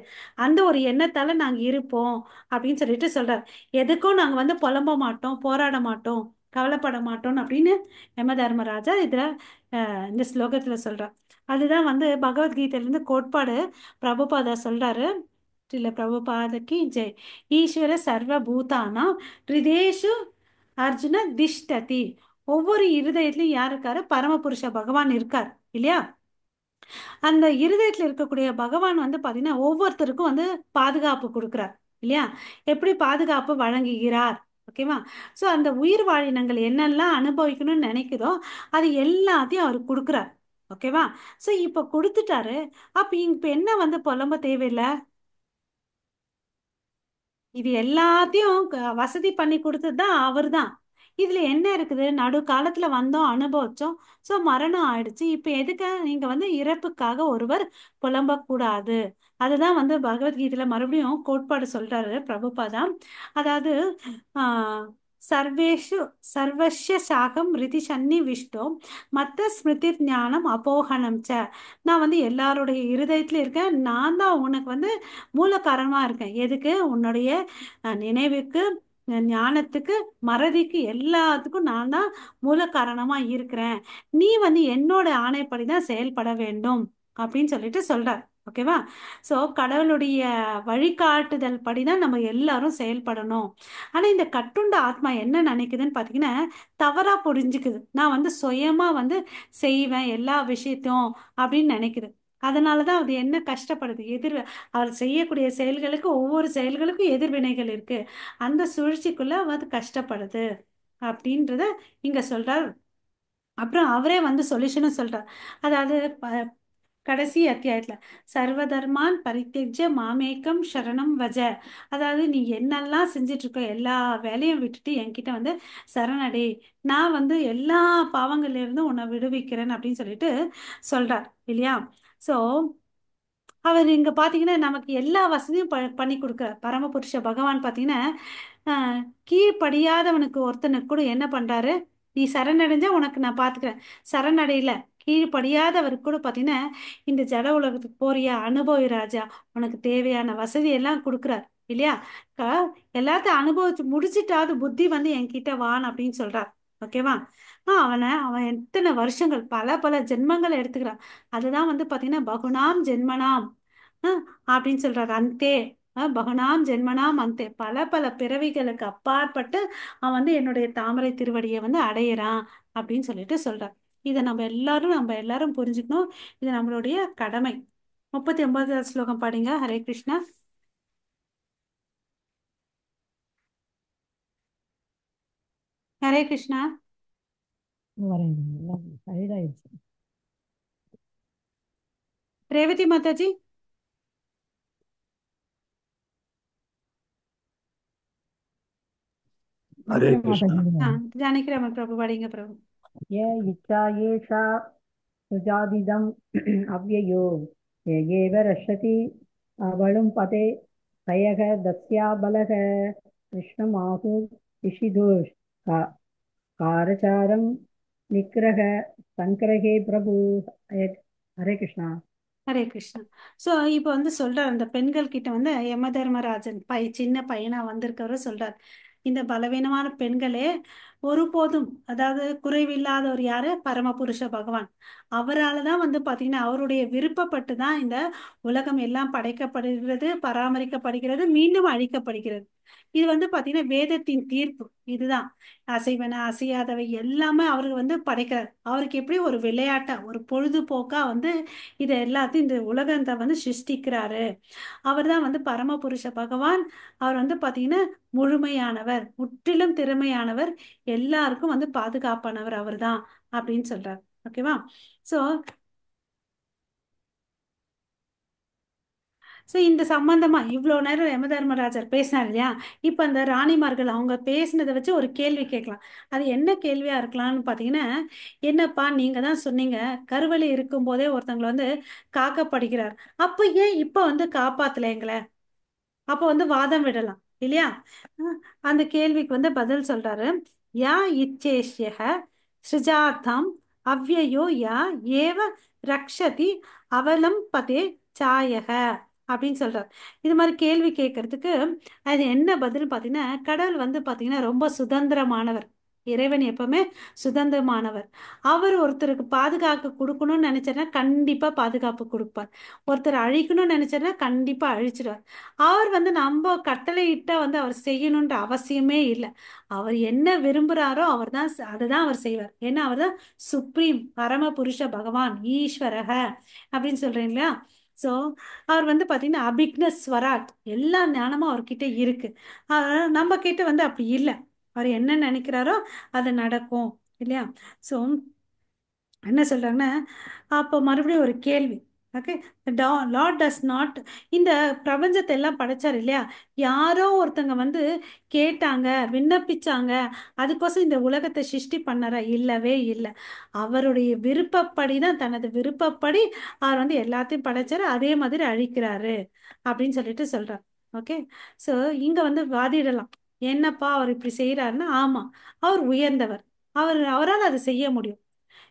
அந்த ஒரு எண்ணத்தால நாங்க இருப்போம் அப்படின்னு சொல்லிட்டு சொல்றாரு. எதுக்கும் நாங்க வந்து புலம்ப மாட்டோம், போராட மாட்டோம், கவலைப்பட மாட்டோம் அப்படின்னு யம தர்மராஜா இதுல இந்த ஸ்லோகத்துல சொல்றார். அதுதான் வந்து பகவத்கீதையிலிருந்து கோட்பாடு பிரபுபாதா சொல்றாரு. இல்ல பிரபுபாதகி ஜெய். ஈஸ்வர சர்வ பூதானா ஹிருதேஷு அர்ஜுன திஷ்டதி. ஒவ்வொரு இருதயத்திலும் யார் இருக்காரு? பரமபுருஷ பகவான் இருக்கார் இல்லையா? அந்த இருதயத்துல இருக்கக்கூடிய பகவான் வந்து பாத்தீங்கன்னா ஒவ்வொருத்தருக்கும் வந்து பாதுகாப்பு கொடுக்கிறார் இல்லையா? எப்படி பாதுகாப்பு வழங்குகிறார்? ஓகேவா? ஸோ அந்த உயிர் வாழினங்கள் என்னெல்லாம் அனுபவிக்கணும்னு நினைக்குதோ அது எல்லாத்தையும் அவர் கொடுக்குறார். ஓகேவா? ஸோ இப்போ கொடுத்துட்டாரு. அப்ப இப்ப என்ன வந்து புலம்ப தேவையில்லை. இது எல்லாத்தையும் வசதி பண்ணி கொடுத்தது தான் அவர் தான். இதுல என்ன இருக்குது? நடு காலத்துல வந்தோம், அனுபவிச்சோம். ஸோ மரணம் ஆயிடுச்சு. இப்ப எதுக்கு நீங்க வந்து இறப்புக்காக ஒருவர் புலம்பக்கூடாது? அதுதான் வந்து பகவத்கீதையில மறுபடியும் கோட்பாடு சொல்றாரு பிரபுபாதா. அதாவது ஆஹ் சர்வேஷு சர்வஸ்ய சாகம் ரிதி சன்னி விஷ்டோ மத்த ஸ்மிருதி ஞானம் அபோகனம் ச. நான் வந்து எல்லாருடைய இருதயத்துல இருக்கேன். நான் தான் உனக்கு வந்து மூல காரணமா இருக்கேன். எதுக்கு? உன்னுடைய நினைவுக்கு, ஞானத்துக்கு, மறதிக்கு, எல்லாத்துக்கும் நான் தான் மூல காரணமா இருக்கிறேன். நீ வந்து என்னோட ஆணைப்படி தான் செயல்பட வேண்டும் அப்படின்னு சொல்லிட்டு சொல்றார். ஓகேவா? ஸோ கடவுளுடைய வழிகாட்டுதல் படிதான் நம்ம எல்லாரும் செயல்படணும். ஆனா இந்த கட்டுண்ட ஆத்மா என்ன நினைக்குதுன்னு பாத்தீங்கன்னா தவறா புரிஞ்சுக்குது. நான் வந்து சுயமா வந்து செய்வேன் எல்லா விஷயத்தையும் அப்படின்னு நினைக்குது. அதனாலதான் அது என்ன கஷ்டப்படுது. அவர் செய்யக்கூடிய செயல்களுக்கு, ஒவ்வொரு செயல்களுக்கும் எதிர்வினைகள் இருக்கு. அந்த சுழற்சிக்குள்ள அது கஷ்டப்படுது அப்படின்றத இங்க சொல்றார். அப்புறம் அவரே வந்து சொல்யூஷனும் சொல்றார். அதாவது கடைசி அத்தியாயத்துல சர்வதர்மான் பரித்தியஜ மாமேக்கம் சரணம் வஜ. அதாவது நீ என்னெல்லாம் செஞ்சிட்டு இருக்க எல்லா வேலையும் விட்டுட்டு என்கிட்ட வந்து சரணடை. நான் வந்து எல்லா பாவங்கள்ல இருந்தும் உன்னை விடுவிக்கிறேன் அப்படின்னு சொல்லிட்டு சொல்றார் இல்லையா? ஸோ அவர் இங்க பாத்தீங்கன்னா நமக்கு எல்லா வசதியும் பண்ணி கொடுக்குறார். பரமபுருஷ பகவான் பாத்தீங்கன்னா ஆஹ் கீழ்ப்படியாதவனுக்கு ஒருத்தனுக்கு கூட என்ன பண்றாரு? நீ சரணடைஞ்சா உனக்கு நான் பாத்துக்கிறேன். சரணடையில கீழ்ப்படியாதவருக்கு கூட பாத்தீங்கன்னா இந்த ஜட உலகத்துக்கு போறியா, அனுபவி ராஜா, உனக்கு தேவையான வசதி எல்லாம் கொடுக்குறார் இல்லையா? எல்லாத்தையும் அனுபவிச்சு முடிச்சிட்டாவது புத்தி வந்து என்கிட்ட வான் அப்படின்னு சொல்றார். ஓகேவா? அவன் எத்தனை வருஷங்கள், பல பல ஜென்மங்கள் எடுத்துக்கிறான். அதுதான் வந்து பாத்தீங்கன்னா பகுனாம் ஜென்மனாம் அப்படின்னு சொல்றாரு. அந்தே பகுனாம் ஜென்மனாம் அந்தே, பல பல பிறவிகளுக்கு அப்பாற்பட்டு அவன் வந்து என்னுடைய தாமரை திருவடியை வந்து அடையிறான் அப்படின்னு சொல்லிட்டு சொல்றார். இதை நம்ம எல்லாரும் புரிஞ்சுக்கணும். இது நம்மளுடைய கடமை. 39வது ஸ்லோகம் பாடிங்க. ஹரே கிருஷ்ணா. ஹரே கிருஷ்ணா. சைடாயிடுச்சு. ரேவதி மாதாஜி. ஹரே கிருஷ்ணா. ஜானகிராமன் பிரபு பாடிங்க பிரபு. ய இச்சா ஏஷா சுஜாதிதம் அவ்யயோ ஏவ ரஷதி அவளும் பதே கயக தஸ்யா பலக கிருஷ்ணமாகு ரிஷிதோஷ் காரச்சாரம் நிக்கிரக சங்கரகே பிரபு. ஹரே கிருஷ்ணா. ஹரே கிருஷ்ணா. ஸோ இப்போ வந்து சொல்றார், அந்த பெண்கள் கிட்ட வந்து யம தர்மராஜன் சின்ன பையனா வந்திருக்கவரு சொல்றார், இந்த பலவீனமான பெண்களே ஒருபோதும், அதாவது குறைவில்லாதவர் யாரு? பரமபுருஷ பகவான். அவரால் தான் வந்து பாத்தீங்கன்னா அவருடைய விருப்பப்பட்டு தான் இந்த உலகம் எல்லாம் படைக்கப்படுகிறது, பராமரிக்கப்படுகிறது, மீண்டும் அழிக்கப்படுகிறது. இது வந்து பாத்தீங்கன்னா வேதத்தின் தீர்ப்பு இதுதான். அசைவன அசையாதவை எல்லாமே அவருக்கு வந்து படைக்கிறார். அவருக்கு எப்படி ஒரு விளையாட்டா, ஒரு பொழுதுபோக்கா வந்து இதை எல்லாத்தையும் இந்த உலகத்தை வந்து சிருஷ்டிக்கிறாரு. அவர் தான் வந்து பரமபுருஷ பகவான். அவர் வந்து பாத்தீங்கன்னா முழுமையானவர், முற்றிலும் திறமையானவர், எல்லாருக்கும் வந்து பாதுகாப்பானவர் அவர் தான் அப்படின்னு சொல்றார். ஓகேவா? ஸோ இந்த சம்பந்தமா இவ்வளோ நேரம் யம தர்மராஜர் பேசினார் இல்லையா? இப்ப அந்த ராணிமார்கள் அவங்க பேசினதை வச்சு ஒரு கேள்வி கேட்கலாம். அது என்ன கேள்வியா இருக்கலாம்னு பாத்தீங்கன்னா, என்னப்பா நீங்க தான் சொன்னீங்க கருவலி இருக்கும் போதே ஒருத்தவங்களை வந்து காக்கப்படுகிறார், அப்ப ஏன் இப்ப வந்து காப்பாத்தல எங்களை? அப்ப வந்து வாதம் விடலாம் இல்லையா? அந்த கேள்விக்கு வந்து பதில் சொல்றாரு. யா இச்சேஷ்யக ஸ்ருஜார்த்தம் அவ்யயோ யா ஏவ ரக்ஷதி அவலம் பதே சாயக அப்படின்னு சொல்றார். இது மாதிரி கேள்வி கேட்கறதுக்கு அது என்ன பதில் பாத்தீங்கன்னா, கடவுள் வந்து பாத்தீங்கன்னா ரொம்ப சுதந்திரமானவர். இறைவன் எப்பவுமே சுதந்திரமானவர். அவர் ஒருத்தருக்கு பாதுகாப்பு கொடுக்கணும்னு நினைச்சாருன்னா கண்டிப்பா பாதுகாப்பு கொடுப்பார். ஒருத்தர் அழிக்கணும்னு நினைச்சாருன்னா கண்டிப்பா அழிச்சிடுவார். அவர் நம்ம கட்டளை இட்டா அவர் செய்யணுன்ற அவசியமே இல்லை. அவர் என்ன விரும்புறாரோ அவர் தான் அதுதான் அவர் செய்வார். ஏன்னா அவர் தான் சுப்ரீம் பரம புருஷ பகவான் ஈஸ்வரக அப்படின்னு சொல்றேன் இல்லையா. ஸோ அவர் பாத்தீங்கன்னா அபிக்ன ஸ்வராட், எல்லா ஞானமும் அவர்கிட்ட இருக்கு. நம்ம கிட்ட அப்படி இல்லை. அவர் என்ன நினைக்கிறாரோ அது நடக்கும் இல்லையா. ஸோ என்ன சொல்றாங்கன்னா, அப்போ மறுபடியும் ஒரு கேள்வி. ஓகே, லார்ட் டஸ் நாட், இந்த பிரபஞ்சத்தை எல்லாம் படைச்சார் இல்லையா. யாரோ ஒருத்தங்க கேட்டாங்க, விண்ணப்பிச்சாங்க, அதுக்கோசம் இந்த உலகத்தை சிருஷ்டி பண்ணாரா? இல்லவே இல்லை. அவருடைய விருப்பப்படி தான், தனது விருப்பப்படி அவர் எல்லாத்தையும் படைச்சாரு, அதே மாதிரி அழிக்கிறாரு அப்படின்னு சொல்லிட்டு சொல்றார். ஓகே, ஸோ இங்க வாதிடலாம், என்னப்பா அவர் இப்படி செய்யறாருன்னா, ஆமா அவர் உயர்ந்தவர், அவரால் அதை செய்ய முடியும்.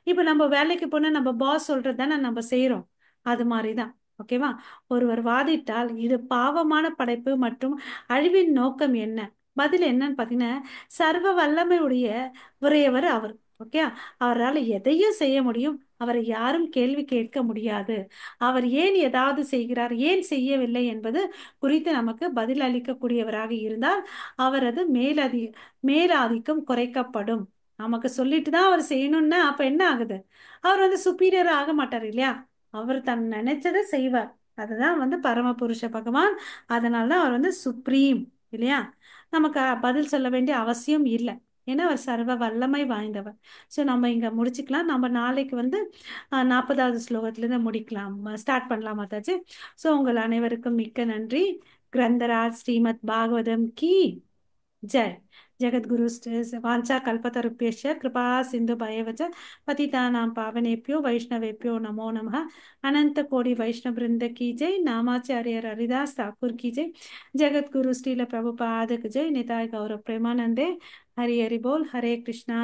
இப்ப நம்ம வேலைக்கு போனா நம்ம பாஸ் சொல்றது தானே நம்ம செய்யறோம். அது மாதிரிதான். ஓகேவா. ஒருவர் வாதிட்டால் இது பாவமான படைப்பு மற்றும் அழிவின் நோக்கம் என்ன? பதில் என்னன்னு பாத்தீங்கன்னா, சர்வ வல்லமையுடைய உடையவர் அவர். ஓகே, அவரால் எதையும் செய்ய முடியும். அவரை யாரும் கேள்வி கேட்க முடியாது. அவர் ஏன் ஏதாவது செய்கிறார், ஏன் செய்யவில்லை என்பது குறித்து நமக்கு பதில் அளிக்கக்கூடியவராக இருந்தால் அவரது மேலாதிக்கம் குறைக்கப்படும். நமக்கு சொல்லிட்டு தான் அவர் செய்யணும்னா அப்ப என்ன ஆகுது? அவர் சுப்பீரியர் ஆக மாட்டார் இல்லையா. அவர் தன் நினைச்சதை செய்வார். அதுதான் பரமபுருஷ பகவான். அதனாலதான் அவர் சுப்ரீம் இல்லையா. நமக்கு பதில் சொல்ல வேண்டிய அவசியம் இல்லை. ஏன்னா அவர் சர்வ வல்லமை வாய்ந்தவர். ஸோ நம்ம இங்க முடிச்சுக்கலாம். நம்ம நாளைக்கு 40வது ஸ்லோகத்திலிருந்து முடிக்கலாம், ஸ்டார்ட் பண்ணலாம் மாதாஜி. ஸோ உங்கள் அனைவருக்கும் மிக்க நன்றி. கிரந்தராஜ் ஸ்ரீமத் பாகவதம் கி जय। जगद्गुरु वाञ्छा कल्पतरुभ्यश्च कृपा सिंधु भयवच पतितानां पावनेभ्यो वैष्णवेभ्यो नमो नमः। अनंत कोटि वैष्णव वृंद की जय। नामाचार्य हरिदास ठाकुर की जय। जगद्गुरु श्रील प्रभुपाद की जय। निताय गौरव प्रेमानंदे। हरि हरि बोल। हरे कृष्णा।